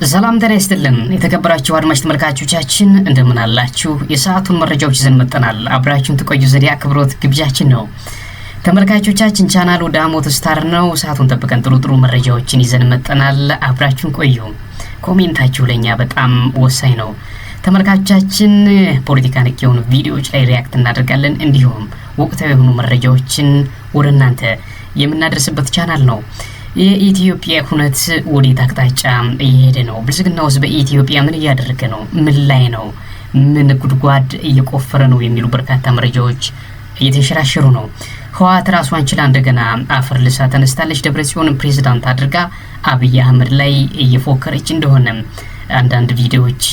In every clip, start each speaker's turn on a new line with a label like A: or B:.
A: ሰላም ጤና ይስጥልን የተከበራችሁ አድማጭ ተመልካቾቻችን እንደምን አላችሁ? የሰዓቱን መረጃዎች ይዘን መጥተናል። አብራችሁን ትቆዩ ዘንድ አክብሮት ግብዣችን ነው። ተመልካቾቻችን ቻናሉ ዳሞት ስታር ነው። ሰዓቱን ጠብቀን ጥሩ መረጃዎችን ይዘን መጥተናል። አብራችሁን ቆዩ። ኮሜንታችሁ ለኛ በጣም ወሳኝ ነው። ተመልካቾቻችን ፖለቲካ ነክ የሆኑ ቪዲዮዎች ላይ ሪያክት እናደርጋለን። እንዲሁም ወቅታዊ የሆኑ መረጃዎችን ወደ እናንተ የምናደርስበት ቻናል ነው። የኢትዮጵያ ሁነት ወዴት አቅጣጫ እየሄደ ነው? ብልጽግናውስ በኢትዮጵያ ምን እያደረገ ነው? ምን ላይ ነው? ምን ጉድጓድ እየቆፈረ ነው? የሚሉ በርካታ መረጃዎች እየተንሸራሸሩ ነው። ህወሓት ራሷን ችላ እንደገና አፈር ልሳ ተነስታለች። ደብረጽዮን ፕሬዝዳንት አድርጋ አብይ አህመድ ላይ እየፎከረች እንደሆነ አንዳንድ ቪዲዮዎች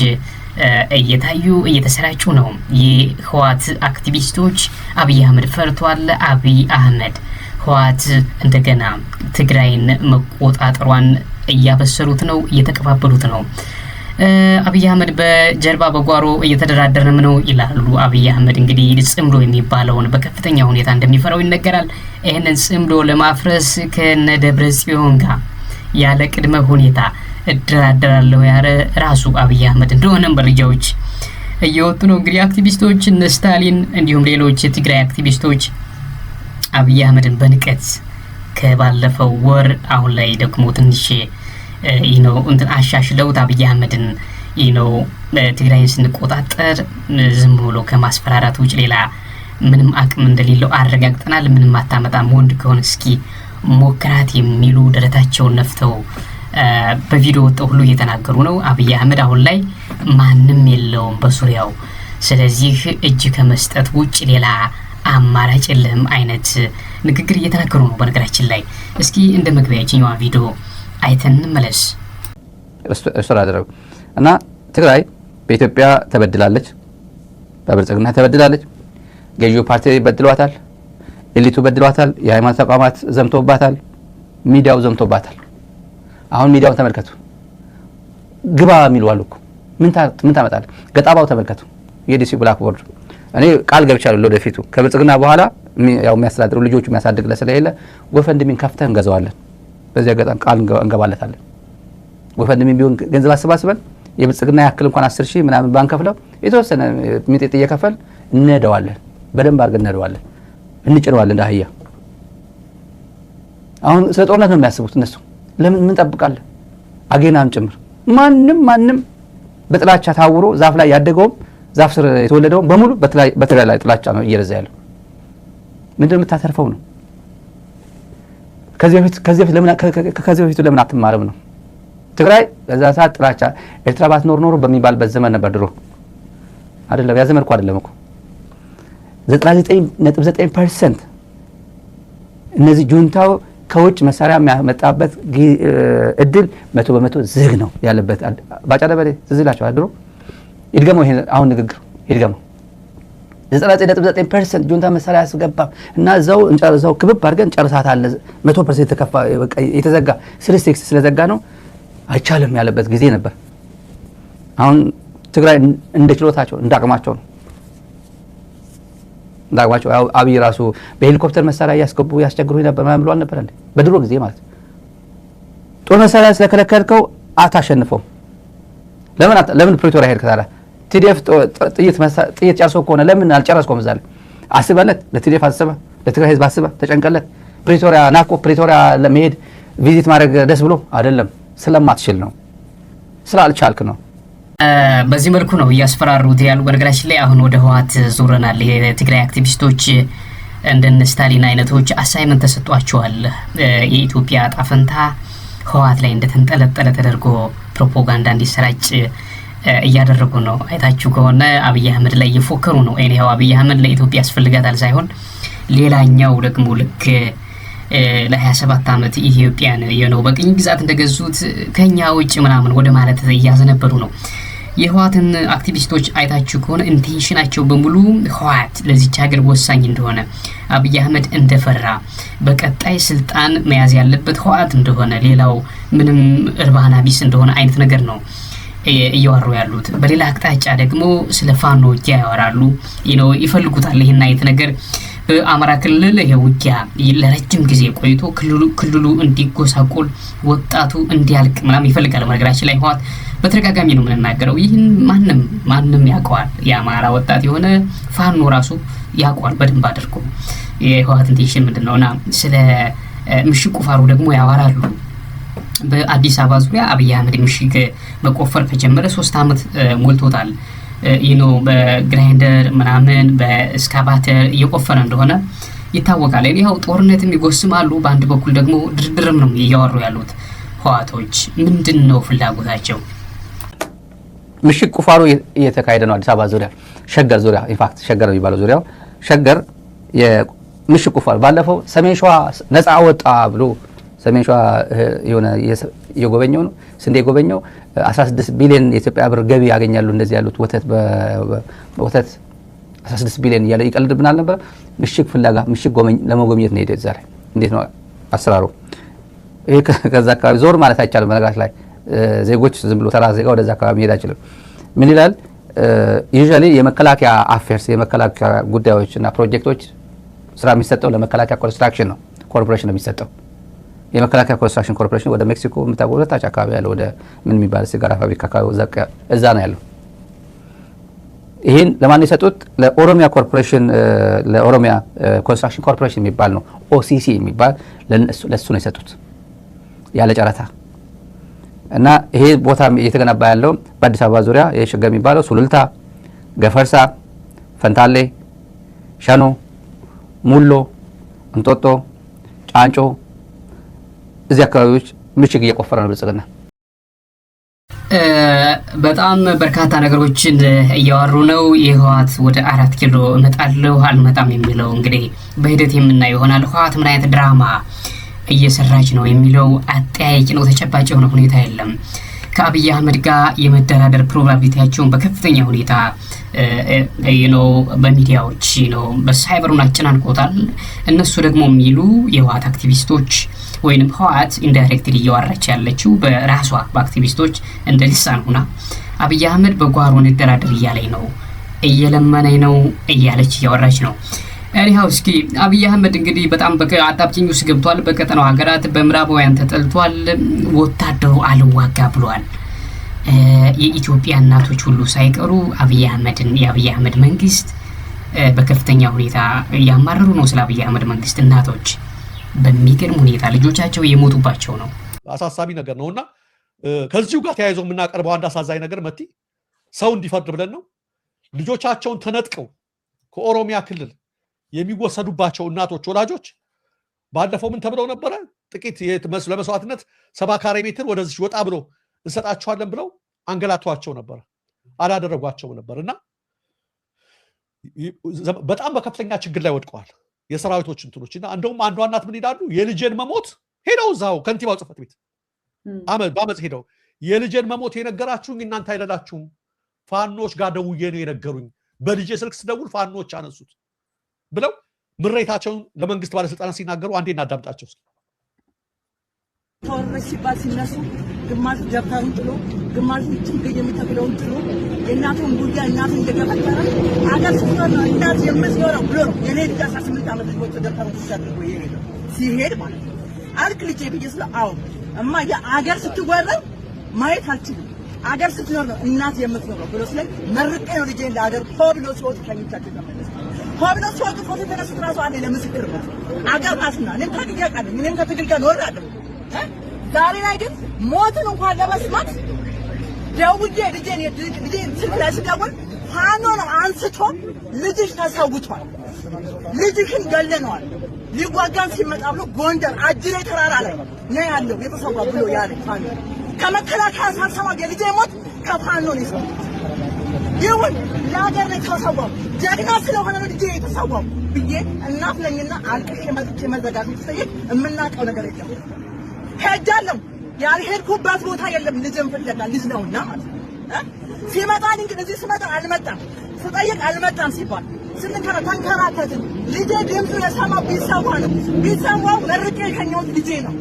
A: እየታዩ እየተሰራጩ ነው። የህወሓት አክቲቪስቶች አብይ አህመድ ፈርቷል፣ አብይ አህመድ ህወሓት እንደገና ትግራይን መቆጣጠሯን እያበሰሩት ነው፣ እየተቀባበሉት ነው። አብይ አህመድ በጀርባ በጓሮ እየተደራደረም ነው ይላሉ። አብይ አህመድ እንግዲህ ጽምዶ የሚባለውን በከፍተኛ ሁኔታ እንደሚፈራው ይነገራል። ይህንን ጽምዶ ለማፍረስ ከነ ደብረጽዮን ጋር ያለ ቅድመ ሁኔታ እደራደራለሁ ያለ ራሱ አብይ አህመድ እንደሆነ መረጃዎች እየወጡ ነው። እንግዲህ አክቲቪስቶች እነ ስታሊን እንዲሁም ሌሎች የትግራይ አክቲቪስቶች አብይ አህመድን በንቀት ከባለፈው ወር አሁን ላይ ደግሞ ትንሽ እንትን አሻሽለውት አብይ አህመድን ትግራይን ስንቆጣጠር ዝም ብሎ ከማስፈራራት ውጭ ሌላ ምንም አቅም እንደሌለው አረጋግጠናል፣ ምንም አታመጣም፣ ወንድ ከሆነ እስኪ ሞክራት የሚሉ ደረታቸውን ነፍተው በቪዲዮ ወጥተው ሁሉ እየተናገሩ ነው። አብይ አህመድ አሁን ላይ ማንም የለውም በሱሪያው፣ ስለዚህ እጅ ከመስጠት ውጭ ሌላ አማራጭ የለም አይነት ንግግር እየተናገሩ ነው። በነገራችን ላይ እስኪ እንደ መግቢያችኛዋ ቪዲዮ አይተን እንመለስ።
B: እሱራ አደረጉ እና ትግራይ በኢትዮጵያ ተበድላለች፣ በብልጽግና ተበድላለች፣ ገዢው ፓርቲ በድሏታል፣ ኤሊቱ በድሏታል፣ የሃይማኖት ተቋማት ዘምቶባታል፣ ሚዲያው ዘምቶባታል። አሁን ሚዲያውን ተመልከቱ። ግባ የሚሉ አሉ እኮ ምን ታመጣለህ? ገጣባው ተመልከቱ። የዲሲ ብላክ ቦርድ እኔ ቃል ገብቻለሁ ለወደፊቱ ከብልጽግና በኋላ ያው የሚያስተዳድሩ ልጆቹ የሚያሳድግ ለስለሌለ ወፈንድሚን ከፍተን እንገዛዋለን። በዚያ ገጣም ቃል እንገባለታለን። ወፈንድሚን ቢሆን ገንዘብ አሰባስበን የብልጽግና ያክል እንኳን 10,000 ምናምን ባንከፍለው የተወሰነ ሚጤጥ እየከፈል እንነደዋለን። በደንብ አድርገን እንነደዋለን፣ እንጭነዋለን እንደ አህያ። አሁን ስለ ጦርነት ነው የሚያስቡት እነሱ። ለምን ምን ጠብቃለን? አጌናም ጭምር ማንም በጥላቻ ታውሮ ዛፍ ላይ ያደገውም ዛፍ ስር የተወለደው በሙሉ በትግራይ ላይ ጥላቻ ነው እየረዛ ያለው። ምንድነው የምታተርፈው ነው? ከዚህ በፊት ለምን አትማርም ነው? ትግራይ በዛ ሰዓት ጥላቻ ኤርትራ ባትኖር ኖሮ በሚባልበት ዘመን ነበር ድሮ አይደለም። ያ ዘመን እኮ አይደለም እኮ 99.9% እነዚህ ጁንታው ከውጭ መሳሪያ የሚያመጣበት እድል 100% ዝግ ነው ያለበት። ባጫ ደበሌ ዝዝላቸው አድሮ ይድገመው ይሄን አሁን ንግግር ይድገመው። 99.9% ጁንታ መሳሪያ ያስገባ እና እዛው ክብብ አድርገን ጨርሳታል። 100% የተከፋ የተዘጋ ስሪስቴክስ ስለዘጋ ነው አይቻልም ያለበት ጊዜ ነበር። አሁን ትግራይ እንደ ችሎታቸው እንዳቅማቸው ነው እንዳቅማቸው። አብይ ራሱ በሄሊኮፕተር መሳሪያ ያስገቡ ያስቸግሩ ነበር ማለት ብሎ አልነበር እንዴ? በድሮ ጊዜ ማለት ጦር መሳሪያ ስለከለከልከው አታሸንፈው። ለምን ፕሪቶሪያ ሄድክ ታዲያ? ቲዲኤፍ ጥይት ጨርሶ ከሆነ ለምን አልጨረስኩም? እዛ ላይ አስበለት፣ ለቲዲኤፍ አስበ፣ ለትግራይ ህዝብ አስበ፣ ተጨንቀለት። ፕሪቶሪያ ናቆ ፕሪቶሪያ ለመሄድ ቪዚት ማድረግ ደስ ብሎ አይደለም፣ ስለማትችል ነው፣ ስላልቻልክ ነው።
A: በዚህ መልኩ ነው እያስፈራሩት ያሉ። በነገራችን ላይ አሁን ወደ ህወሓት ዞረናል። የትግራይ አክቲቪስቶች እንደነ ስታሊን አይነቶች አሳይመንት ተሰጥቷቸዋል። የኢትዮጵያ ዕጣ ፈንታ ህወሓት ላይ እንደተንጠለጠለ ተደርጎ ፕሮፓጋንዳ እንዲሰራጭ እያደረጉ ነው። አይታችሁ ከሆነ አብይ አህመድ ላይ እየፎከሩ ነው። እኔው አብይ አህመድ ለኢትዮጵያ ያስፈልጋታል ሳይሆን ሌላኛው ደግሞ ልክ ለ27 ዓመት ኢትዮጵያን የነው በቅኝ ግዛት እንደገዙት ከኛ ውጭ ምናምን ወደ ማለት እያዘነበሩ ነው። የህወሓትን አክቲቪስቶች አይታችሁ ከሆነ ኢንቴንሽናቸው በሙሉ ህወሓት ለዚች ሀገር ወሳኝ እንደሆነ አብይ አህመድ እንደፈራ በቀጣይ ስልጣን መያዝ ያለበት ህወሓት እንደሆነ ሌላው ምንም እርባና ቢስ እንደሆነ አይነት ነገር ነው እያወሩ ያሉት። በሌላ አቅጣጫ ደግሞ ስለ ፋኖ ያወራሉ። ይፈልጉታል ይሄን አይነት ነገር በአማራ ክልል የውጊያ ለረጅም ጊዜ ቆይቶ ክልሉ እንዲጎሳቆል ወጣቱ እንዲያልቅ ምናምን ይፈልጋል። በነገራችን ላይ ህወሓት በተደጋጋሚ ነው የምንናገረው። ይህን ማንም ያውቀዋል። የአማራ ወጣት የሆነ ፋኖ ራሱ ያውቀዋል በደንብ አድርጎ የህወሓት ኢንቴንሽን ምንድነውና ስለ ምሽግ ቁፋሮ ደግሞ ያወራሉ። በአዲስ አበባ ዙሪያ አብይ አህመድ ምሽግ መቆፈር ከጀመረ 3 አመት ሞልቶታል። በግራይንደር ምናምን በስካባተር እየቆፈረ እንደሆነ ይታወቃል። ይሄው ጦርነትም ይጎስማሉ። በአንድ በኩል ደግሞ ድርድርም ነው እያወሩ ያሉት ህወሓቶች። ምንድነው ፍላጎታቸው?
B: ምሽግ ቁፋሮ እየተካሄደ ነው አዲስ አበባ ዙሪያ፣ ሸገር ዙሪያ። ኢንፋክት ሸገር የሚባለው ዙሪያው ሸገር የምሽግ ቁፋሮ ባለፈው ሰሜን ሸዋ ነፃ ወጣ ብሎ ሰሜን ሸዋ የሆነ የጎበኘው ነው ስንዴ የጎበኘው 16 ቢሊዮን የኢትዮጵያ ብር ገቢ ያገኛሉ እንደዚህ ያሉት ወተት 16 ቢሊዮን እያለ ይቀልድብናል ነበር። ምሽግ ፍለጋ ምሽግ ለመጎብኘት ነው ሄደው ዛሬ። እንዴት ነው አሰራሩ? ይሄ ከዛ አካባቢ ዞር ማለት አይቻልም። በነገራችን ላይ ዜጎች ዝም ብሎ ተራ ዜጋ ወደዛ አካባቢ መሄድ አይችልም። ምን ይላል ዩዥዋሊ የመከላከያ አፌርስ የመከላከያ ጉዳዮችና ፕሮጀክቶች ስራ የሚሰጠው ለመከላከያ ኮንስትራክሽን ነው ኮርፖሬሽን ነው የሚሰጠው። የመከላከያ ኮንስትራክሽን ኮርፖሬሽን ወደ ሜክሲኮ የምታውቁት ታች አካባቢ ያለው ወደ ምን የሚባል ሲጋራ ፋብሪካ እዛ ነው ያለው። ይሄን ለማን የሰጡት? ለኦሮሚያ ኮርፖሬሽን ለኦሮሚያ ኮንስትራክሽን ኮርፖሬሽን የሚባል ነው ኦሲሲ የሚባል ለሱ ነው የሰጡት ያለ ጨረታ። እና ይሄ ቦታ እየተገነባ ያለው በአዲስ አበባ ዙሪያ የሸገር የሚባለው ሱሉልታ፣ ገፈርሳ፣ ፈንታሌ፣ ሸኖ፣ ሙሎ፣ እንጦጦ፣ ጫንጮ እዚህ አካባቢዎች ምሽግ እየቆፈረ ነው ብልጽግና።
A: በጣም በርካታ ነገሮችን እያወሩ ነው። የህወሓት ወደ 4 ኪሎ እመጣለሁ አልመጣም የሚለው እንግዲህ በሂደት የምናየው ይሆናል። ህወሓት ምን አይነት ድራማ እየሰራች ነው የሚለው አጠያያቂ ነው። ተጨባጭ የሆነ ሁኔታ የለም። ከአብይ አህመድ ጋር የመደራደር ፕሮባቢሊቲያቸውን በከፍተኛ ሁኔታ በሚዲያዎች በሳይበሩን አጨናንቆታል። እነሱ ደግሞ የሚሉ የህወሓት አክቲቪስቶች ወይንም ህወሓት ኢንዳይሬክትሊ እያወራች ያለችው በራሷ በአክቲቪስቶች እንደ ልሳን ሆና አብይ አህመድ በጓሮ እንደራደር እያለኝ ነው እየለመነኝ ነው እያለች እያወራች ነው። እሪሃው እስኪ አብይ አህመድ እንግዲህ በጣም በአጣብቂኝ ውስጥ ገብቷል። በቀጠናው ሀገራት በምዕራባውያን ተጠልቷል። ወታደሩ አልዋጋ ብሏል። የኢትዮጵያ እናቶች ሁሉ ሳይቀሩ የአብይ አህመድ መንግስት በከፍተኛ ሁኔታ ያማረሩ ነው። ስለ አብይ አህመድ መንግስት እናቶች በሚገርም ሁኔታ ልጆቻቸው እየሞቱባቸው ነው።
C: አሳሳቢ ነገር ነውና ከዚሁ ጋር ተያይዞ የምናቀርበው አንድ አሳዛኝ ነገር መቲ ሰው እንዲፈርድ ብለን ነው። ልጆቻቸውን ተነጥቀው ከኦሮሚያ ክልል የሚወሰዱባቸው እናቶች ወላጆች ባለፈው ምን ተብለው ነበረ? ጥቂት ለመስዋዕትነት 70 ካሬ ሜትር ወደዚህ ወጣ ብሎ እንሰጣቸዋለን ብለው አንገላቷቸው ነበር፣ አላደረጓቸው ነበርና በጣም በከፍተኛ ችግር ላይ ወድቀዋል የሰራዊቶች እንትኖችና እንደውም አንዷ እናት ምን ይላሉ? የልጄን መሞት ሄደው እዛው ከንቲባው ጽሕፈት ቤት በአመፅ ሄደው የልጄን መሞት የነገራችሁኝ እናንተ አይደላችሁም፣ ፋኖች ጋር ደውዬ ነው የነገሩኝ፣ በልጄ ስልክ ስደውል ፋኖች አነሱት ብለው ምሬታቸውን ለመንግስት ባለስልጣናት ሲናገሩ አንዴ እናዳምጣቸው።
D: ተወረሽ ሲባል ሲነሱ ግማሹ ደብተሩን ጥሎ ግማሹ ችግር የሚተክለውን ጥሎ የእናቱን ጉያ እናቱን እንደገፈተረ አገር ስትኖር ነው እናት የምትኖረው ብሎ ነው የኔ ልጅ 18 ዓመት ልጅ ወጥቶ ደብተሩን ሲያደርገው ይሄዳል ሲሄድ ማለት ነው። አልክ ልጄ ብዬ ስለ አዎ እማ የአገር ስትወረድ ማየት አልችልም አገር ስትኖር ነው እናት የምትኖረው ብሎ ስለ መርቄ ነው ልጄ ለአገር ሆብሎ ሲወጡ ከኝቻቸው ተመለሰ። ሆብሎ ሲወጡ ፎቶ ተነሱት ራሱ አለ ለምስክርነት አገር ናትና እኔም ታግያ ቃል ምንም ከትግል ጋር ኖራለሁ። ዛሬ ላይ ግን ሞትን እንኳን ለመስማት ደውዬ ልጄን ስልክ ላይ ስደውል ፋኖ ነው አንስቶ ልጅሽ ተሰውቷል፣ ልጅሽን ገለነዋል፣ ሊዋጋን ሲመጣ ብሎ ጎንደር አጅሬ ተራራ ላይ ነው ያለው የተሰዋ ብሎ ያለ ፋኖ ከመከላከያ ሳልሰማ የልጄ ሞት ከፋኖ ነው የሰማሁት። ይሁን ለሀገር ነው የተሰዋው፣ ጀግና ስለሆነ ነው ልጄ የተሰዋው ብዬ እናት ነኝና አልቅሼ መጥቼ መዘጋጀት ስጠይቅ የምናውቀው ነገር የለም። ሄጃለሁ ያልሄድኩበት ቦታ የለም። ልጅም ፍለጋ ልጅ ነውና ማለት ሲመጣ እንግዲህ እዚህ ስመጣ አልመጣም ስጠይቅ አልመጣም ሲባል ተንከራተትን። ልጄ ድምፁ የሰማው ቢሰዋ ነው ቢሰዋው መርቄ የሸኘሁት ልጄ ነው።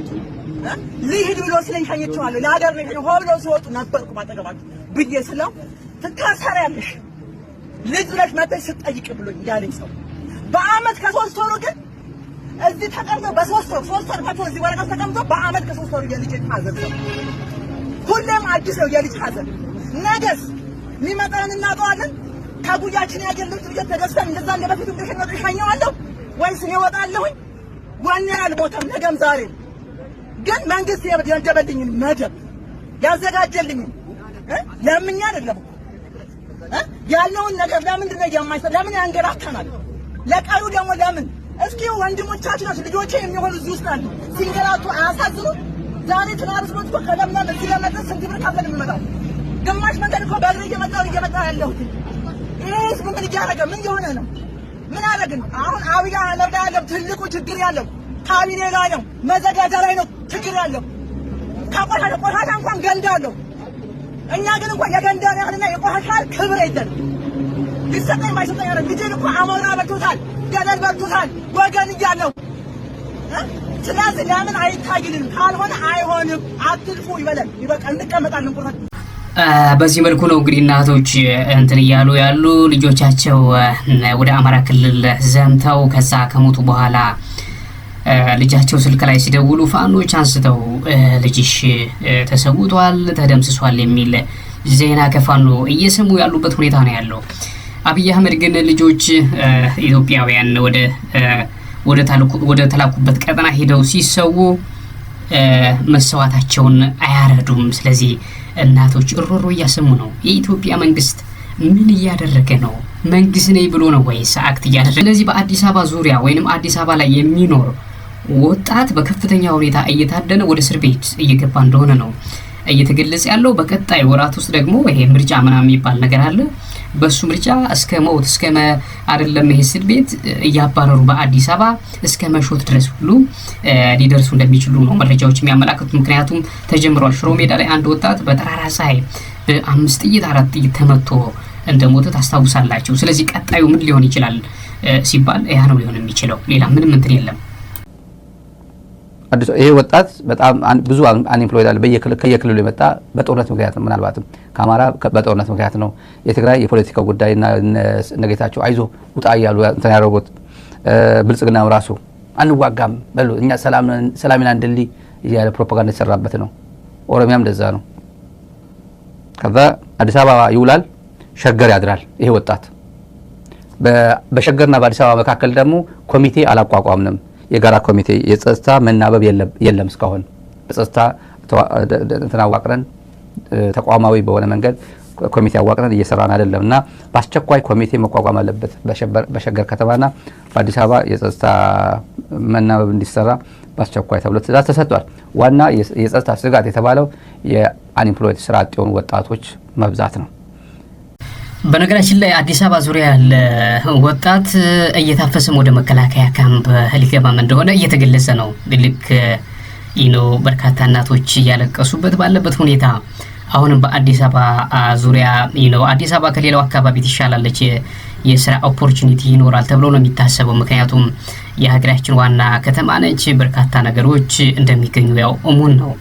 D: ልሂድ ብሎ ሲለኝ ሸኝቼዋለሁ። ለሀገር ነው ሆ ብለው ሲወጡ ነበርኩ ባጠገባቸው ብዬ ስለው ትታሰሪያለሽ ልጅ ብለሽ መጥተሽ ስትጠይቅ ብሎኝ ያለኝ ሰው በአመት ከ3 ወሩ ግን እዚህ ተቀምጦ በ3 ወር መቶ እዚህ ወረቀት ተቀምጦ በአመት ከ3 ወሩ የልጅ ሐዘን ነው። ሁሌም አዲስ ነው የልጅ ሐዘን። ነገስ የሚመጣውን እናውቀዋለን። ከጉያችን ያጀሉት ልጅ ተደስተን እንደዛ እንደበፊቱ እንደሸነው ይሻኛዋለሁ ወይስ እወጣለሁኝ? ወኔ አልሞተም ነገም ዛሬ ግን መንግስት የደበልኝ መደብ ያዘጋጀልኝ ለምኛ አይደለም ያለውን ነገር ለምንድን ነው የማይሰራ? ለምን ያንገራታናል? ለቀሩ ደግሞ ለምን? እስኪ ወንድሞቻችን ልጆቼ የሚሆኑ እዚህ ውስጥ አሉ ሲንገራቱ አያሳዝኑ? ዛሬ ትራንስፖርት እኮ ከለምለም እዚህ ለመድረስ ስንት ብር ከፍለን የምንመጣው? ግማሽ መንገድ እኮ በእግሬ እየመጣ ያለሁት ይሄ ህዝብ ምን እያደረገ ምን የሆነ ነው? ምን አደረግን? አሁን አብይ አህመድ ያለው ትልቁ ችግር ያለው ካቢኔ ላይ ነው፣ መዘጋጃ ላይ ነው ችግር ያለው። ቆሻሻ እንኳን ገንዳ አለው። እኛ ግን እንኳን የገንዳ ያህልና የቆሻሻ ክብር የለን። ሊሰጠኝ ማይሰጠኝ ያለ ልጄን እኮ አሞራ በልቶታል፣ ገደል በልቶታል ወገን እያለው። ስለዚህ ለምን አይታይልንም? ካልሆነ አይሆንም፣ አትልፉ ይበለን። ይበቃ፣ እንቀመጣለን ቁርጥ።
A: በዚህ መልኩ ነው እንግዲህ እናቶች እንትን እያሉ ያሉ ልጆቻቸው ወደ አማራ ክልል ዘምተው ከዛ ከሞቱ በኋላ ልጃቸው ስልክ ላይ ሲደውሉ ፋኖች አንስተው ልጅሽ ተሰውቷል፣ ተደምስሷል የሚል ዜና ከፋኖ እየሰሙ ያሉበት ሁኔታ ነው ያለው። አብይ አህመድ ግን ልጆች ኢትዮጵያውያን ወደ ተላኩበት ቀጠና ሄደው ሲሰዉ መሰዋታቸውን አያረዱም። ስለዚህ እናቶች እሮሮ እያሰሙ ነው። የኢትዮጵያ መንግስት ምን እያደረገ ነው? መንግስት ነኝ ብሎ ነው ወይስ አክት እያደረገ? ስለዚህ በአዲስ አበባ ዙሪያ ወይንም አዲስ አበባ ላይ የሚኖር ወጣት በከፍተኛ ሁኔታ እየታደነ ወደ እስር ቤት እየገባ እንደሆነ ነው እየተገለጸ ያለው። በቀጣይ ወራት ውስጥ ደግሞ ይሄ ምርጫ ምናምን የሚባል ነገር አለ። በሱ ምርጫ እስከ ሞት አይደለም ይሄ እስር ቤት እያባረሩ በአዲስ አበባ እስከ መሾት ድረስ ሁሉ ሊደርሱ እንደሚችሉ ነው መረጃዎች የሚያመላክቱት። ምክንያቱም ተጀምሯል። ሽሮ ሜዳ ላይ አንድ ወጣት በጠራራ ፀሐይ በ5 ጥይት 4 ጥይት ተመቶ እንደሞተ ታስታውሳላችሁ። ስለዚህ ቀጣዩ ምን ሊሆን ይችላል ሲባል ያ ነው ሊሆን የሚችለው። ሌላ ምንም እንትን የለም።
B: ይሄ ወጣት በጣም ብዙ አንኤምፕሎይድ አለ ከየክልሉ የመጣ በጦርነት ምክንያት ነው። ምናልባትም ከአማራ በጦርነት ምክንያት ነው። የትግራይ የፖለቲካ ጉዳይና ነገታቸው አይዞ ውጣ እያሉ እንትን ያደረጉት ብልጽግናው ራሱ አንዋጋም በሉ እኛ ሰላምና እንድልይ እያለ ፕሮፓጋንዳ የተሰራበት ነው። ኦሮሚያም እንደዛ ነው። ከዛ አዲስ አበባ ይውላል፣ ሸገር ያድራል። ይሄ ወጣት በሸገርና በአዲስ አበባ መካከል ደግሞ ኮሚቴ አላቋቋምንም። የጋራ ኮሚቴ የጸጥታ መናበብ የለም። እስካሁን በጸጥታ ተናዋቅረን ተቋማዊ በሆነ መንገድ ኮሚቴ አዋቅረን እየሰራን አይደለም እና በአስቸኳይ ኮሚቴ መቋቋም አለበት በሸገር ከተማና በአዲስ አበባ የጸጥታ መናበብ እንዲሰራ በአስቸኳይ ተብሎ ትዕዛዝ ተሰጥቷል። ዋና የጸጥታ ስጋት የተባለው የአንኤምፕሎይድ ስራ አጥ የሆኑ ወጣቶች መብዛት ነው።
A: በነገራችን ላይ አዲስ አበባ ዙሪያ ያለ ወጣት እየታፈሰም ወደ መከላከያ ካምፕ ሊገባም እንደሆነ እየተገለጸ ነው። ልክ በርካታ እናቶች እያለቀሱበት ባለበት ሁኔታ አሁንም በአዲስ አበባ ዙሪያ አዲስ አበባ ከሌላው አካባቢ ትሻላለች፣ የስራ ኦፖርቹኒቲ ይኖራል ተብሎ ነው የሚታሰበው። ምክንያቱም የሀገራችን ዋና ከተማ ነች። በርካታ ነገሮች እንደሚገኙ ያው እሙን ነው።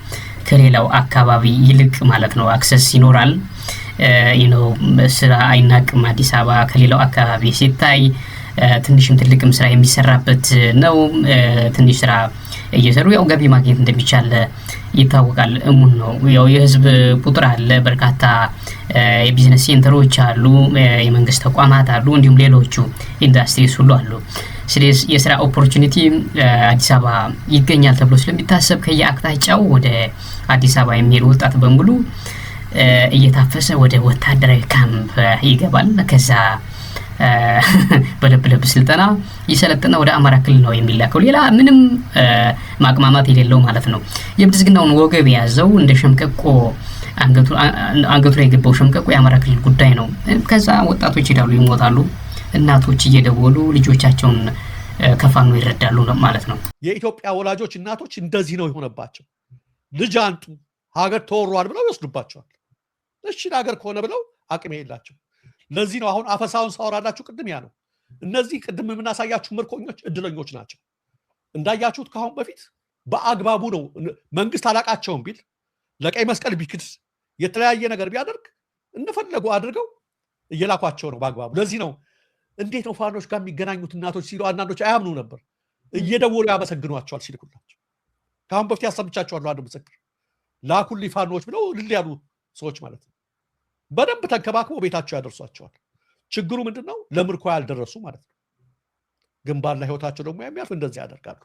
A: ከሌላው አካባቢ ይልቅ ማለት ነው አክሰስ ይኖራል። ስራ አይናቅም። አዲስ አበባ ከሌላው አካባቢ ሲታይ ትንሽም ትልቅም ስራ የሚሰራበት ነው። ትንሽ ስራ እየሰሩ ያው ገቢ ማግኘት እንደሚቻል ይታወቃል። እሙን ነው። ያው የህዝብ ቁጥር አለ፣ በርካታ የቢዝነስ ሴንተሮች አሉ፣ የመንግስት ተቋማት አሉ፣ እንዲሁም ሌሎቹ ኢንዱስትሪስ ሁሉ አሉ። ስለዚህ የስራ ኦፖርቹኒቲ አዲስ አበባ ይገኛል ተብሎ ስለሚታሰብ ከየአቅጣጫው ወደ አዲስ አበባ የሚሄድ ወጣት በሙሉ እየታፈሰ ወደ ወታደራዊ ካምፕ ይገባል። ከዛ በለብ ስልጠና ይሰለጥና ወደ አማራ ክልል ነው የሚላከው። ሌላ ምንም ማቅማማት የሌለው ማለት ነው። የብልጽግናውን ወገብ የያዘው እንደ ሸምቀቆ አንገቱ ላይ የገባው ሸምቀቆ የአማራ ክልል ጉዳይ ነው። ከዛ ወጣቶች ይሄዳሉ፣ ይሞታሉ። እናቶች እየደወሉ ልጆቻቸውን ከፋኖ ይረዳሉ ማለት ነው።
C: የኢትዮጵያ ወላጆች እናቶች እንደዚህ ነው የሆነባቸው። ልጅ አንጡ ሀገር ተወሯል ብለው ይወስዱባቸዋል። እሺ ሀገር ከሆነ ብለው አቅም የላቸው። ለዚህ ነው አሁን አፈሳውን ሳወራላችሁ ቅድም ያ ነው። እነዚህ ቅድም የምናሳያችሁ ምርኮኞች እድለኞች ናቸው። እንዳያችሁት ካሁን በፊት በአግባቡ ነው መንግስት አላቃቸውም ቢል ለቀይ መስቀል ቢክድ የተለያየ ነገር ቢያደርግ እንደፈለጉ አድርገው እየላኳቸው ነው በአግባቡ። ለዚህ ነው እንዴት ነው ፋኖች ጋር የሚገናኙት እናቶች ሲሉ አንዳንዶች አያምኑ ነበር። እየደወሉ ያመሰግኗቸዋል ሲልኩላቸው። ካሁን በፊት ያሰምቻቸዋለሁ። አንድ ምስክር ላኩልኝ ፋኖች ብለው ልል ያሉ ሰዎች ማለት ነው። በደንብ ተንከባክበው ቤታቸው ያደርሷቸዋል። ችግሩ ምንድነው? ለምርኮ ያልደረሱ ማለት ነው። ግንባር ላይ ህይወታቸው ደግሞ የሚያልፍ እንደዚህ ያደርጋሉ።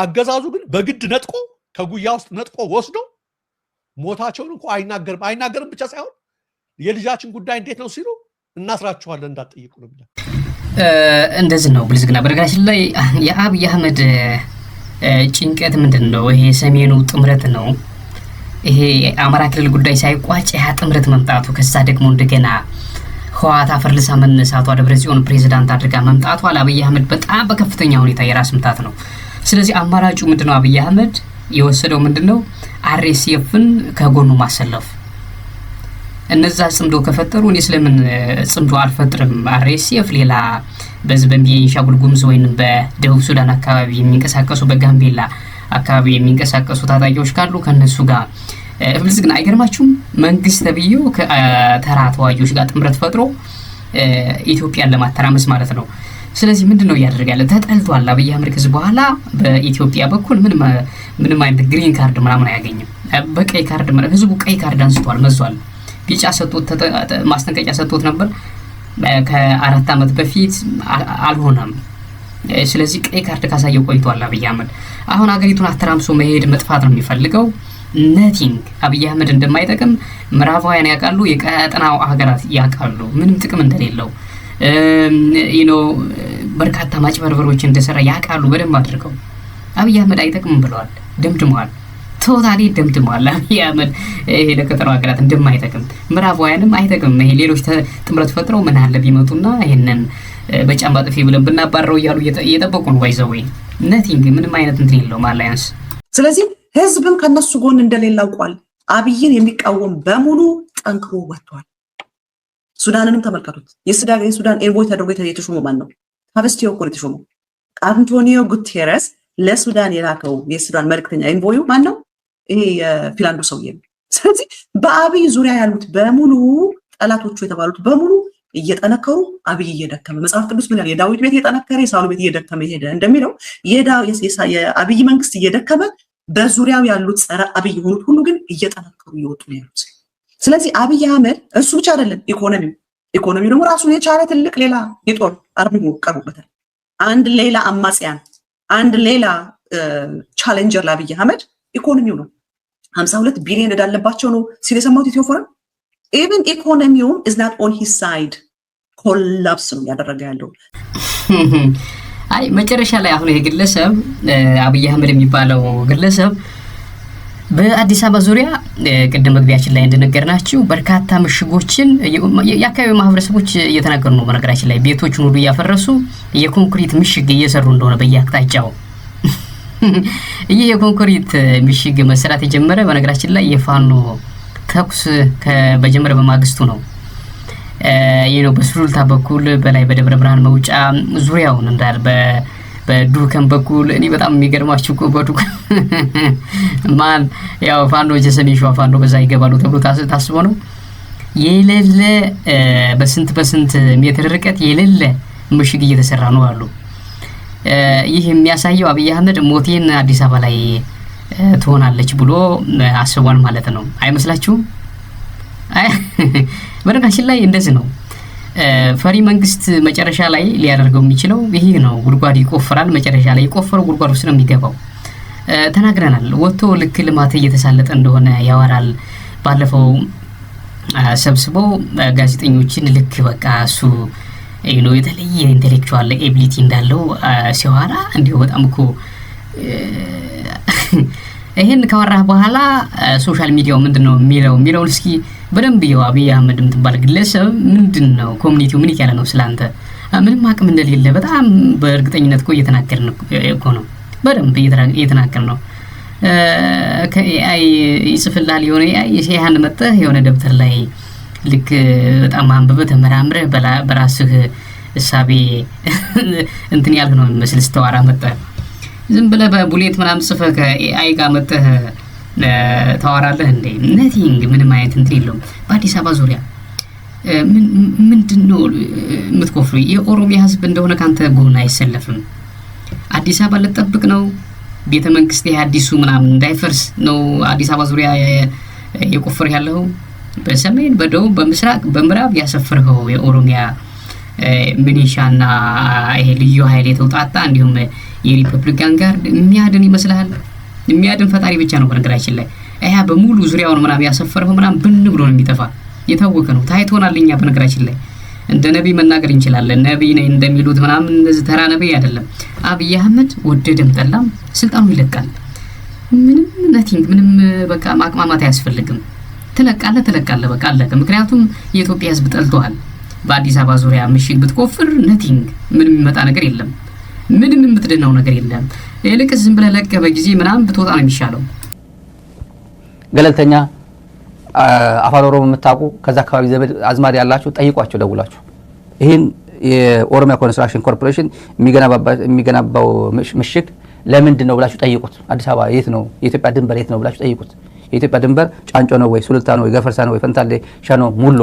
C: አገዛዙ ግን በግድ ነጥቆ ከጉያ ውስጥ ነጥቆ ወስዶ ሞታቸውን እንኳን አይናገርም ብቻ ሳይሆን የልጃችን ጉዳይ እንዴት ነው ሲሉ እናስራችኋለን እንዳትጠይቁ ነው ብለ
A: እንደዚህ ነው ብልጽግና። በነገራችን ላይ የአብይ አህመድ ጭንቀት ምንድን ነው? ይሄ ሰሜኑ ጥምረት ነው። ይሄ አማራ ክልል ጉዳይ ሳይቋጭ ያ ጥምረት መምጣቱ፣ ከዛ ደግሞ እንደገና ህወሓት አፈርልሳ መነሳቷ፣ ደብረጽዮን ፕሬዝዳንት አድርጋ መምጣቷ ለአብይ አህመድ በጣም በከፍተኛ ሁኔታ የራስ ምታት ነው። ስለዚህ አማራጩ ምንድነው? አብይ አህመድ የወሰደው ምንድነው? አርኤስኤፍን ከጎኑ ማሰለፍ። እነዛ ጽምዶ ከፈጠሩ እኔ ስለምን ጽምዶ አልፈጥርም? አርኤስኤፍ ሌላ በዚህ በቤኒሻንጉል ጉሙዝ ወይም በደቡብ ሱዳን አካባቢ የሚንቀሳቀሱ በጋምቤላ አካባቢ የሚንቀሳቀሱ ታጣቂዎች ካሉ ከነሱ ጋር ብልጽግና አይገርማችሁም? መንግስት ተብዬው ከተራ ተዋጊዎች ጋር ጥምረት ፈጥሮ ኢትዮጵያን ለማተራመስ ማለት ነው። ስለዚህ ምንድነው እያደረገ ያለ? ተጠልቷል። አብይ አህመድ ከዚህ በኋላ በኢትዮጵያ በኩል ምንም አይነት ግሪን ካርድ ምናምን አያገኝም። በቀይ ካርድ ህዝቡ ቀይ ካርድ አንስቷል፣ መዟል። ቢጫ ሰጥቶት ማስጠንቀቂያ ሰጥቶት ነበር ከ4 ዓመት በፊት አልሆነም። ስለዚህ ቀይ ካርድ ካሳየው ቆይቷል አብይ አህመድ። አሁን አገሪቱን አተራምሶ መሄድ መጥፋት ነው የሚፈልገው። ነቲንግ አብይ አህመድ እንደማይጠቅም ምዕራባውያን ያውቃሉ፣ የቀጠናው ሀገራት ያውቃሉ፣ ምንም ጥቅም እንደሌለው በርካታ ማጭበርበሮች እንደሰራ ያውቃሉ በደንብ አድርገው። አብይ አህመድ አይጠቅምም ብለዋል፣ ደምድመዋል፣ ቶታሊ ደምድመዋል። አብይ አህመድ ይሄ ለቀጠናው ሀገራት እንደማይጠቅም ምዕራባውያንም አይጠቅምም። ይሄ ሌሎች ጥምረት ፈጥረው ምን አለ ቢመጡና ይሄንን በጫማ ጥፊ ብለን ብናባረው እያሉ እየጠበቁ ነው። ባይዘው ነቲንግ ምንም አይነት እንትን የለውም አላያንስ።
E: ስለዚህ ህዝብም ከነሱ ጎን እንደሌለ አውቋል። አብይን የሚቃወም በሙሉ ጠንክሮ ወጥቷል። ሱዳንንም ተመልከቱት። የሱዳን ኤንቮይ ተደርጎ የተሾመው ማን ነው? ሀበስቲዮ እኮ የተሾመው አንቶኒዮ ጉቴረስ ለሱዳን የላከው የሱዳን መልእክተኛ ኤንቮዩ ማን ነው? ይሄ የፊንላንዱ ሰውዬ ነው። ስለዚህ በአብይ ዙሪያ ያሉት በሙሉ ጠላቶቹ የተባሉት በሙሉ እየጠነከሩ አብይ እየደከመ፣ መጽሐፍ ቅዱስ ምን ያለ የዳዊት ቤት እየጠነከረ የሳውል ቤት እየደከመ ይሄደ እንደሚለው የአብይ መንግስት እየደከመ በዙሪያው ያሉት ጸረ አብይ የሆኑት ሁሉ ግን እየጠነከሩ እየወጡ ነው ያሉት። ስለዚህ አብይ አህመድ እሱ ብቻ አይደለም፣ ኢኮኖሚው ደግሞ ራሱን የቻለ ትልቅ ሌላ የጦር አርሚ ቀርቦበታል። አንድ ሌላ አማጽያን፣ አንድ ሌላ ቻሌንጀር ለአብይ አህመድ ኢኮኖሚው ነው። 52 ቢሊዮን እንዳለባቸው ነው ሲል የሰማሁት ኢትዮ ፎረም። ኢቨን ኢኮኖሚውም is not on his side ኮላፕስ ነው ያደረገ ያለው።
A: አይ መጨረሻ ላይ አሁን ይሄ ግለሰብ አብይ አህመድ የሚባለው ግለሰብ በአዲስ አበባ ዙሪያ ቅድም መግቢያችን ላይ እንደነገርናችሁ በርካታ ምሽጎችን የአካባቢው ማህበረሰቦች እየተናገሩ ነው። በነገራችን ላይ ቤቶችን ሁሉ እያፈረሱ የኮንክሪት ምሽግ እየሰሩ እንደሆነ በየአቅጣጫው ይህ የኮንክሪት ምሽግ መሰራት የጀመረ በነገራችን ላይ የፋኖ ተኩስ በጀመረ በማግስቱ ነው። በሱሉልታ በኩል በላይ በደብረ ብርሃን መውጫ ዙሪያውን እንዳል በዱከም በኩል እኔ በጣም የሚገርማችሁ እኮ በዱከም ማን ያው ፋኖ የሰሜን ሸዋ ፋኖ በዛ ይገባሉ ተብሎ ታስቦ ነው የሌለ በስንት ሜትር ርቀት የሌለ ምሽግ እየተሰራ ነው አሉ። ይህ የሚያሳየው አብይ አህመድ ሞቴን አዲስ አበባ ላይ ትሆናለች ብሎ አስቧል ማለት ነው። አይመስላችሁም? በነገራችን ላይ እንደዚህ ነው። ፈሪ መንግስት መጨረሻ ላይ ሊያደርገው የሚችለው ይሄ ነው። ጉድጓድ ይቆፍራል። መጨረሻ ላይ የቆፈረው ጉድጓድ ውስጥ ነው የሚገባው። ተናግረናል። ወጥቶ ልክ ልማት እየተሳለጠ እንደሆነ ያወራል። ባለፈው ሰብስቦ ጋዜጠኞችን ልክ በቃ እሱ የተለየ ኢንቴሌክቹዋል ኤቢሊቲ እንዳለው ሲያወራ እንዲሁ በጣም እኮ ይሄን ካወራህ በኋላ ሶሻል ሚዲያው ምንድነው የሚለውን እስኪ በደንብ ይው አብይ አህመድ የምትባል ግለሰብ ምንድነው ኮሚኒቲው ምን ይያለ ነው ስላንተ ምንም አቅም እንደሌለ በጣም በእርግጠኝነት እኮ እየተናገርን እኮ ነው። በደንብ እየተናገርን ነው። ከኤአይ ይጽፍልሃል የሆነ ኤአይ ሲያን መጥተህ የሆነ ደብተር ላይ ልክ በጣም አንብበህ ተመራምረህ በራስህ እሳቤ እንትን ያልክ ነው መስል ስተዋራ መጥተህ ዝም ብለህ በቡሌት ምናምን ጽፈህ ከኤአይ ጋር መጥተህ ታወራለህ እንዴ? ነቲንግ ምንም አይነት እንትን የለውም። በአዲስ አበባ ዙሪያ ምንድነው የምትኮፍሩ? የኦሮሚያ ህዝብ እንደሆነ ካንተ ጎን አይሰለፍም። አዲስ አበባ ልጠብቅ ነው ቤተ መንግስት አዲሱ ምናምን እንዳይፈርስ ነው አዲስ አበባ ዙሪያ የቆፈር ያለው። በሰሜን በደቡብ በምስራቅ በምዕራብ ያሰፈርኸው የኦሮሚያ ሚሊሻና ይሄ ልዩ ኃይል የተውጣጣ እንዲሁም የሪፐብሊካን ጋር የሚያድን ይመስላል? የሚያድን ፈጣሪ ብቻ ነው በነገራችን ላይ። ይሄ በሙሉ ዙሪያውን ምናምን ያሰፈርኸው ምናምን ብን ብሎ ነው የሚጠፋ። የታወቀ ነው፣ ታይቶናል። እኛ በነገራችን ላይ እንደ ነብይ መናገር እንችላለን። ነብይ ነኝ እንደሚሉት ምናምን እንደዚህ ተራ ነብይ አይደለም። አብይ አህመድ ወደደም ጠላም ስልጣኑ ይለቃል። ምንም ነቲንግ፣ ምንም በቃ ማቅማማት አያስፈልግም። ትለቃለህ በቃ አለቀ። ምክንያቱም የኢትዮጵያ ህዝብ ጠልቷል። በአዲስ አበባ ዙሪያ ምሽግ ብትቆፍር ነቲንግ፣ ምንም የሚመጣ ነገር የለም። ምንም የምትድነው ነገር የለም። ይልቅስ ዝም ብለህ ለቀህ በጊዜ ምናምን ብትወጣ ነው የሚሻለው።
B: ገለልተኛ አፋን ኦሮሞ የምታውቁ ከዛ አካባቢ ዘመድ አዝማድ ያላችሁ ጠይቋቸው፣ ደውላችሁ ይህን የኦሮሚያ ኮንስትራክሽን ኮርፖሬሽን የሚገነባው ምሽግ ለምንድን ነው ብላችሁ ጠይቁት። አዲስ አበባ የት ነው? የኢትዮጵያ ድንበር የት ነው ብላችሁ ጠይቁት። የኢትዮጵያ ድንበር ጫንጮ ነው ወይ ሱሉልታ ነው ወይ ገፈርሳ ነው ወይ ፈንታሌ ሸኖ ሙሎ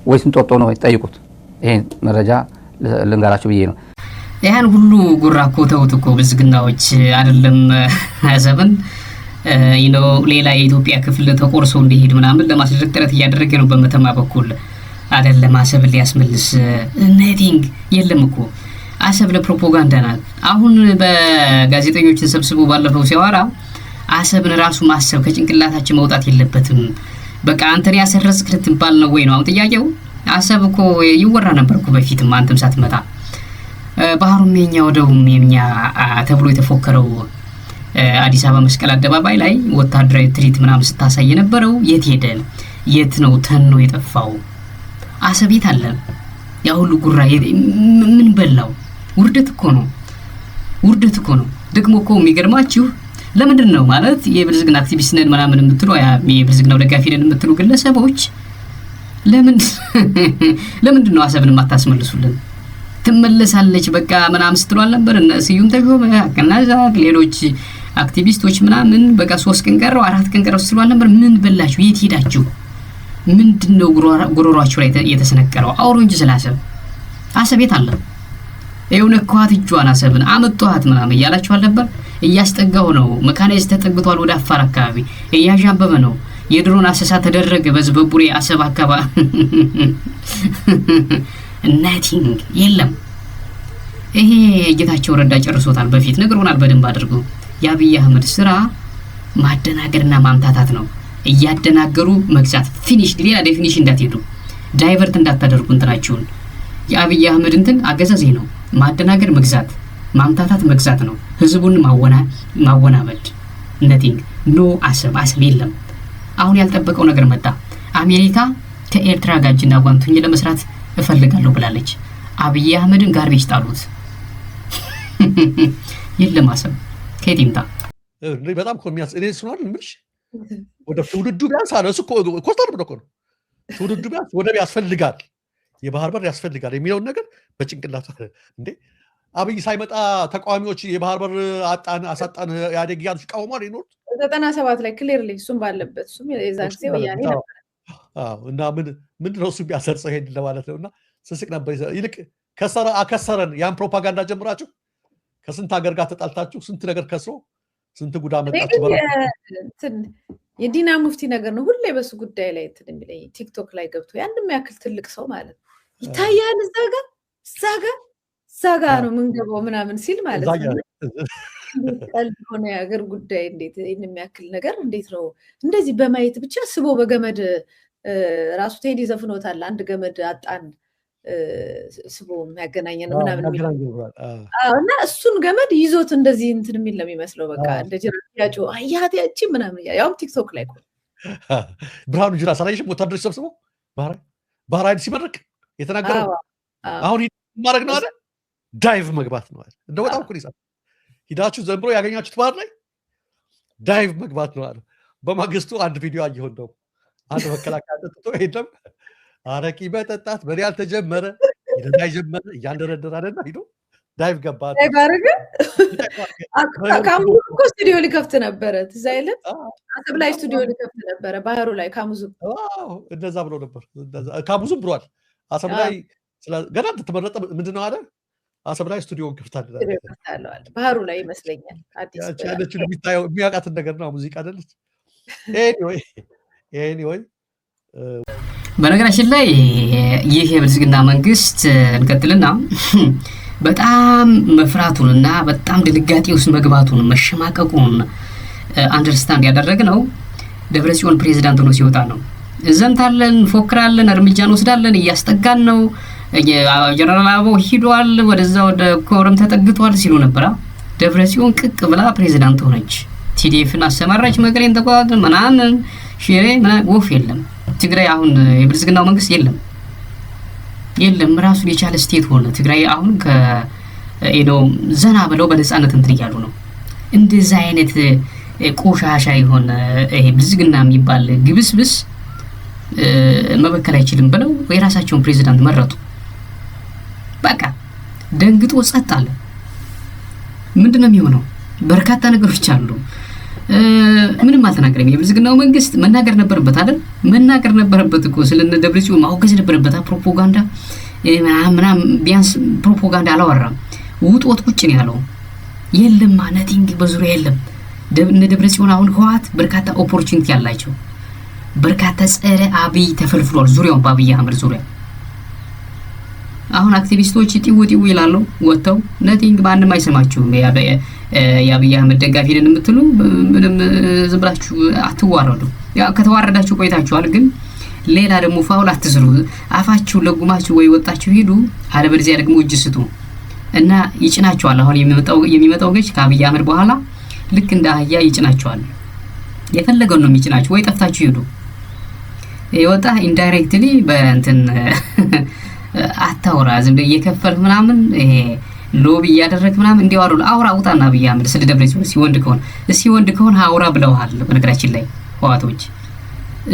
B: ወይስ እንጦጦ ነው? ጠይቁት። ይሄን መረጃ ልንገራችሁ ብዬ ነው።
A: ያን ሁሉ ጉራ እኮ ተውት እኮ ብልጽግናዎች አይደለም አሰብን ሌላ የኢትዮጵያ ክፍል ተቆርሶ እንዲሄድ ምናምን ለማስደረግ ጥረት እያደረገ ነው። በመተማ በኩል አይደለም አሰብን ሊያስመልስ ነቲንግ የለም እኮ። አሰብ ለፕሮፓጋንዳ ናት። አሁን በጋዜጠኞች ተሰብስቦ ባለፈው ሲያወራ አሰብን ራሱ ማሰብ ከጭንቅላታችን መውጣት የለበትም። በቃ አንተን ያሰረዝክ ልትባል ነው ወይ ነው አሁን ጥያቄው። አሰብ እኮ ይወራ ነበር እኮ በፊትም አንተም ሳትመጣ። ባህሩም የኛ ወደቡም የኛ ተብሎ የተፎከረው አዲስ አበባ መስቀል አደባባይ ላይ ወታደራዊ ትርኢት ምናምን ስታሳይ የነበረው የት ሄደ? የት ነው ተኖ የጠፋው? አሰብ የት አለ? ያ ሁሉ ጉራ ምን በላው? ውርደት እኮ ነው። ደግሞ እኮ የሚገርማችሁ ለምንድን ነው ማለት የብልጽግና አክቲቪስት ነን ምናምን የምትሉ የብልጽግናው ደጋፊ ነን የምትሉ ግለሰቦች ለምንድን ነው አሰብን የማታስመልሱልን? ትመለሳለች በቃ ምናምን ስትሉ አልነበር? እነ ስዩም ተሾመ ከናዛ ሌሎች አክቲቪስቶች ምናምን በቃ 3 ቀን ቀረው 4 ቀን ቀረው ስትሉ አልነበር? ምን በላችሁ? የት ሄዳችሁ? ምንድነው ጉሮሯችሁ ላይ የተሰነቀረው? አውሩ እንጂ ስላሰብ አሰብ የት አለ? የሆነ ኳት እጇን አሰብን አመጣኋት ምናምን እያላችሁ አልነበር? እያስጠጋው ነው። መካናይዝ ተጠግቷል ወደ አፋር አካባቢ እያዣበበ ነው። የድሮን አሰሳ ተደረገ በዝበቡሬ አሰብ አካባቢ ናቲንግ የለም። ይሄ ጌታቸው ረዳ ጨርሶታል። በፊት ነግሮናል በደንብ አድርጎ። የአብይ አህመድ ስራ ማደናገርና ማምታታት ነው። እያደናገሩ መግዛት። ፊኒሽ። ሌላ ዴፊኒሽን እንዳትሄዱ፣ ዳይቨርት እንዳታደርጉ እንትናችሁን። የአብይ አህመድ እንትን አገዛዜ ነው። ማደናገር መግዛት፣ ማምታታት መግዛት ነው። ህዝቡን ማወናበድ። ነቲንግ ኖ አሰብ የለም። አሁን ያልጠበቀው ነገር መጣ። አሜሪካ ከኤርትራ ጋር እጅና ጓንቱኝ ለመስራት እፈልጋለሁ ብላለች። አብይ አህመድን ጋርቤጅ ጣሉት። የለም አሰብ ከየት ይምጣ?
C: በጣም ኮሚያስ እኔ ስኗል ምንሽ ወደ ትውልዱ ቢያንስ አለ እሱ ኮስታር ብሎ ነው። ትውልዱ ቢያንስ ወደብ ያስፈልጋል፣ የባህር በር ያስፈልጋል የሚለውን ነገር በጭንቅላቱ እንዴ አብይ ሳይመጣ ተቃዋሚዎች የባህር በር አሳጣን ያደግ ያሉ ሲቃወማል ይኖር
F: 97 ላይ ክሊርሊ እሱም ባለበት እሱም የዛን ጊዜ ወያኔ ነበር።
C: እና ምንድን ነው እሱ ቢያሰርጸው ሄድ ለማለት ነውና ስስቅ ነበር። ይልቅ አከሰረን ያን ፕሮፓጋንዳ ጀምራችሁ ከስንት ሀገር ጋር ተጣልታችሁ ስንት ነገር ከስሮ ስንት ጉዳ መጣችሁ።
F: የዲና ሙፍቲ ነገር ነው ሁሌ በሱ ጉዳይ ላይ እንትን የሚለኝ ቲክቶክ ላይ ገብቶ ያንንም ያክል ትልቅ ሰው ማለት ነው ይታያል። እዛ ጋ ነው የምንገባው ምናምን ሲል ማለት ነው። ቀልድ ሆነ የሀገር ጉዳይ እንዴት የሚያክል ነገር እንዴት ነው እንደዚህ በማየት ብቻ ስቦ በገመድ ራሱ ቴዲ ዘፍኖታል። አንድ ገመድ አጣን ስቦ የሚያገናኘን ምናምን እና እሱን ገመድ ይዞት እንደዚህ እንትን የሚል ነው የሚመስለው። በቃ እንደ ጅራት ያጮ አያት ያቺ ምናምን ያውም ቲክቶክ ላይ
C: ብርሃኑ ጅራ ሳላይሽም ወታደሮች ሰብስበው ባህር ኃይል ሲመርቅ የተናገረው አሁን ማድረግ ነው አይደል? ዳይቭ መግባት ነው አይደል? እንደ በጣም እኮ ይሳል ሂዳችሁ ዘንብሮ ያገኛችሁት ባህር ላይ ዳይቭ መግባት ነው አለ። በማግስቱ አንድ ቪዲዮ አየሁ። እንደው አንድ መከላከያ ጠጥቶ ሄደም አረቂ በጠጣት በኔ ያልተጀመረ ይደዳይ ጀመረ እያንደረደረ አይደል ሂዶ ዳይቭ ገባ
F: ባረገ ካሙዙ እኮ ስቱዲዮ ሊከፍት ነበረ ትዝ አይልም አሰብ ላይ ስቱዲዮ ሊከፍት ነበረ ባህሩ ላይ ካሙዙ
C: እንደዛ ብሎ ነበር ካሙዙ ብሏል አሰብ ላይ ገና ተመረጠ ምንድነው አለ አሰብ ላይ ስቱዲዮ ከፍታለህ
F: ባህሩ ላይ ይመስለኛል አዲስ
C: ያለችው የሚያውቃትን ነገር ነው ሙዚቃ አይደለች ኤኒዌይ
A: በነገራችን ላይ ይህ የብልጽግና መንግስት እንቀጥልና በጣም መፍራቱንና በጣም ድንጋጤ ውስጥ መግባቱን መሸማቀቁን አንደርስታንድ ያደረግነው ደብረጽዮን ፕሬዝዳንት ሆኖ ሲወጣ ነው። እዘምታለን፣ ፎክራለን፣ እርምጃ እንወስዳለን፣ እያስጠጋን ነው፣ ጀነራል አበባው ሂዷል፣ ወደዛ ወደ ኮረም ተጠግቷል ሲሉ ነበር። ደብረጽዮን ቅቅ ብላ ፕሬዝዳንት ሆነች። ቲዲኤፍን አሰማራች፣ መቀሌን ተቆጣጠረች፣ ምናምን ሽሬ ወፍ የለም። ትግራይ አሁን የብልጽግናው መንግስት የለም ራሱን የቻለ ስቴት ሆነ። ትግራይ አሁን ከኤኖ ዘና ብለው በነፃነት እንትን እያሉ ነው። እንደዛ አይነት ቆሻሻ የሆነ ይሄ ብልጽግና የሚባል ግብስብስ መበከል አይችልም ብለው የራሳቸውን ፕሬዝዳንት መረጡ። በቃ ደንግጦ ጸጥ አለ። ምንድነው የሚሆነው? በርካታ ነገሮች አሉ። ምንም አልተናገረም። የብልጽግናው መንግስት መናገር ነበረበት አይደል? መናገር ነበረበት እኮ ስለነ ደብረጽዮን ማውገዝ ነበረበት። ፕሮፓጋንዳ ምናምን ቢያንስ ፕሮፓጋንዳ አላወራም። ውጦት ቁጭ ነው ያለው። የለም ነቲንግ በዙሪያ የለም። እነ ደብረጽዮን አሁን ህወሓት በርካታ ኦፖርቹኒቲ ያላቸው በርካታ ጸረ አብይ ተፈልፍሏል። ዙሪያውን በአብይ አህመድ ዙሪያ አሁን አክቲቪስቶች ጢው ይላሉ ወጥተው ነቲንግ ማንም አይሰማችሁም። የአብይ አህመድ ደጋፊ ነን የምትሉ ምንም ዝም ብላችሁ አትዋረዱ። ያው ከተዋረዳችሁ ቆይታችኋል። ግን ሌላ ደግሞ ፋውል አትስሩ። አፋችሁ ለጉማችሁ ወይ ወጣችሁ ሄዱ። አለበለዚያ ደግሞ እጅ ስጡ እና ይጭናችኋል። አሁን የሚመጣው ገጭ ከአብይ አህመድ በኋላ ልክ እንደ አህያ ይጭናችኋል። የፈለገው ነው የሚጭናችሁ። ወይ ጠፍታችሁ ሄዱ። ይወጣ ኢንዳይሬክትሊ በእንትን አታውራ ዝም ብለህ እየከፈልክ ምናምን ይሄ ሎቢ እያደረክ ምናምን እንዲያወሩ አውራ ውጣና አብይ አህመድ ስለ ደብረጽዮን ሲወንድ ከሆነ አውራ ብለዋል። በነገራችን ላይ ህዋቶች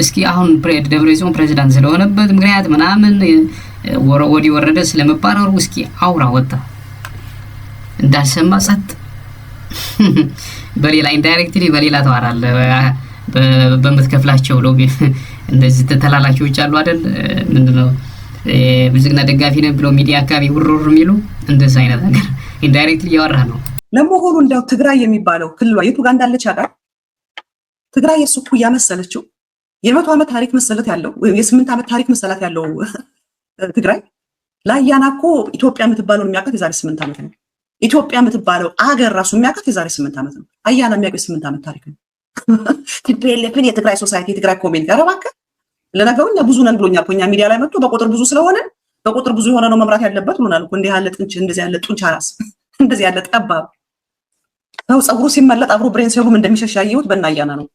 A: እስኪ አሁን ደብረጽዮን ፕሬዝዳንት ስለሆነበት ምክንያት ምናምን ወዲ ወረደ ስለመባረሩ እስኪ አውራ ወጣ እንዳልሰማ ጸጥ በሌላ ኢንዳይሬክትሊ በሌላ ተዋራለ በመትከፍላቸው ሎቢ እንደዚህ ተተላላኪዎች አሉ አይደል? ምንድነው ብልጽግና ደጋፊ ነን ብለው ሚዲያ አካባቢ ውርውር የሚሉ እንደዛ አይነት ነገር ኢንዳይሬክትሊ ያወራ ነው።
E: ለመሆኑ እንደው ትግራይ የሚባለው ክልሏ የቱ ጋር እንዳለች ያውቃል? ትግራይ የሱ ኩያ መሰለችው። የ100 ዓመት ታሪክ መሰለት ያለው የ8 ዓመት ታሪክ መሰላት ያለው ትግራይ ላያና እኮ ኢትዮጵያ የምትባለው የሚያውቃት የዛሬ 8 ዓመት ነው። ኢትዮጵያ የምትባለው አገር ራሱ የሚያውቃት የዛሬ 8 ዓመት ነው። አያና የሚያውቀው 8 ዓመት ታሪክ ነው። ቲፒኤልኤፍን የትግራይ ሶሳይቲ የትግራይ ኮሚኒቲ አረባከ ለነገሩ እኛ ብዙ ነን ብሎኛል። ኮኛ ሚዲያ ላይ መጥቶ በቁጥር ብዙ ስለሆነ በቁጥር ብዙ የሆነ ነው መምራት ያለበት ብሎናል። እንዴ ያለ ጥንች እንደዚህ ያለ ጡንቻ ራስ እንደዚህ ያለ ጠባብ ነው ጸጉሩ ሲመለጥ አብሮ ብሬን ሴሉም እንደሚሸሽ ያየሁት በእናያና ነው።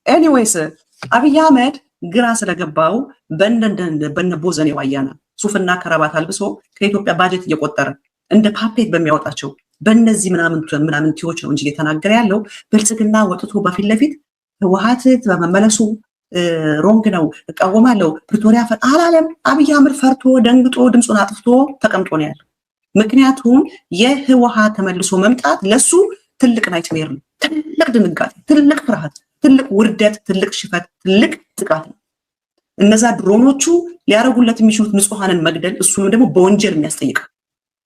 E: ኤኒዌይስ አብይ አህመድ ግራ ስለገባው በእነ ቦዘኔው አያና ሱፍና ከረባት አልብሶ ከኢትዮጵያ ባጀት እየቆጠረ እንደ ፓፔት በሚያወጣቸው በእነዚህ ምናምን ቲዎች ነው እንጂ እየተናገረ ያለው ብልጽግና ወጥቶ በፊት ለፊት ህወሓት በመመለሱ ሮንግ ነው እቃወማለሁ ፕሪቶሪያ አላለም። አብይ አህመድ ፈርቶ ደንግጦ ድምፁን አጥፍቶ ተቀምጦ ነው ያለው። ምክንያቱም የህወሓት ተመልሶ መምጣት ለሱ ትልቅ ናይትሜር ነው፣ ትልቅ ድንጋጤ፣ ትልቅ ፍርሃት፣ ትልቅ ውርደት፣ ትልቅ ሽፈት፣ ትልቅ ጥቃት ነው። እነዛ ድሮኖቹ ሊያረጉለት የሚችሉት ንጹሃንን መግደል፣ እሱንም ደግሞ በወንጀል የሚያስጠይቅ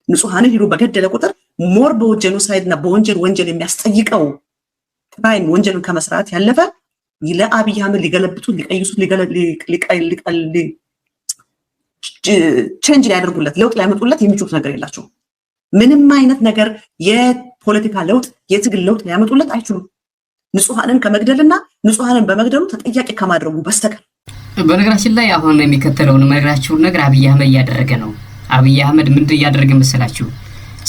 E: ንጹሃንን ሄዶ በገደለ ቁጥር ሞር በጄኖሳይድ እና በወንጀል የሚያስጠይቀው ክራይም ወንጀልን ከመስራት ያለፈ ለአብይ አህመድ ሊገለብጡት ሊቀይሱት ቼንጅ ሊያደርጉለት ለውጥ ሊያመጡለት የሚችሉት ነገር የላቸው። ምንም አይነት ነገር የፖለቲካ ለውጥ የትግል ለውጥ ሊያመጡለት አይችሉም። ንጹሃንን ከመግደልና ንጹሃንን በመግደሉ ተጠያቂ ከማድረጉ በስተቀር።
A: በነገራችን ላይ አሁን የሚከተለውን መግራችሁን ነገር አብይ አህመድ እያደረገ ነው። አብይ አህመድ ምንድን እያደረገ መሰላችሁ?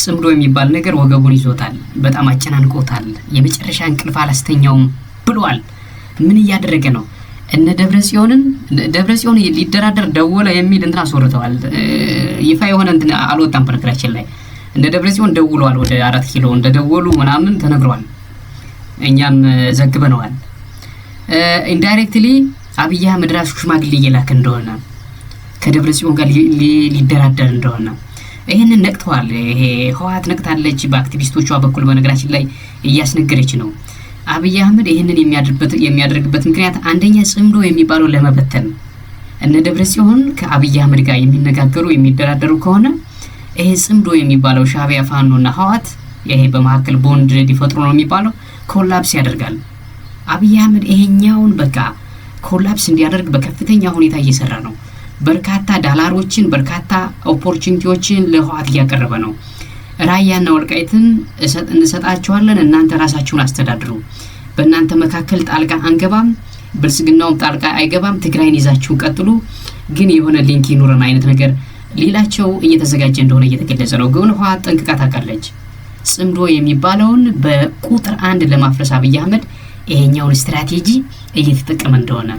A: ጽምዶ የሚባል ነገር ወገቡን ይዞታል፣ በጣም አጨናንቆታል። የመጨረሻ እንቅልፍ አላስተኛውም ብሏል። ምን እያደረገ ነው? እነ ደብረጽዮን ሊደራደር ደወለ የሚል እንትን አስወርተዋል። ይፋ የሆነ እንትን አልወጣም። በነገራችን ላይ እነ ደብረጽዮን ደውለዋል። ወደ 4 ኪሎ እንደደወሉ ምናምን ተነግሯል። እኛም ዘግበነዋል። ኢንዳይሬክትሊ አብይ አህመድ ራሱ ሽማግሌ እየላከ እንደሆነ ከደብረጽዮን ጋር ሊደራደር እንደሆነ ይህንን ነቅተዋል። ይሄ ህወሓት ነቅታለች በአክቲቪስቶቿ በኩል በነገራችን ላይ እያስነገረች ነው። አብይ አህመድ ይህንን የሚያደርግበት ምክንያት አንደኛ ጽምዶ የሚባለው ለመበተን እነ ደብረጽዮን ከአብይ አህመድ ጋር የሚነጋገሩ የሚደራደሩ ከሆነ ይሄ ጽምዶ የሚባለው ሻዕቢያ ፋኖና ህወሓት ይሄ በመካከል ቦንድ ሊፈጥሩ ነው የሚባለው ኮላፕስ ያደርጋል። አብይ አህመድ ይሄኛውን በቃ ኮላፕስ እንዲያደርግ በከፍተኛ ሁኔታ እየሰራ ነው። በርካታ ዳላሮችን በርካታ ኦፖርቹኒቲዎችን ለህወሓት እያቀረበ ነው። ራያና ወልቃይትን እንሰጣቸዋለን፣ እናንተ ራሳችሁን አስተዳድሩ፣ በእናንተ መካከል ጣልቃ አንገባም፣ ብልጽግናውም ጣልቃ አይገባም፣ ትግራይን ይዛችሁ ቀጥሉ፣ ግን የሆነ ሊንክ ይኑረን አይነት ነገር ሌላቸው እየተዘጋጀ እንደሆነ እየተገለጸ ነው። ግን ህወሓት ጠንቅቃ ታውቃለች። ጽምዶ የሚባለውን በቁጥር 1 ለማፍረስ አብይ አህመድ ይሄኛውን ስትራቴጂ እየተጠቀመ እንደሆነ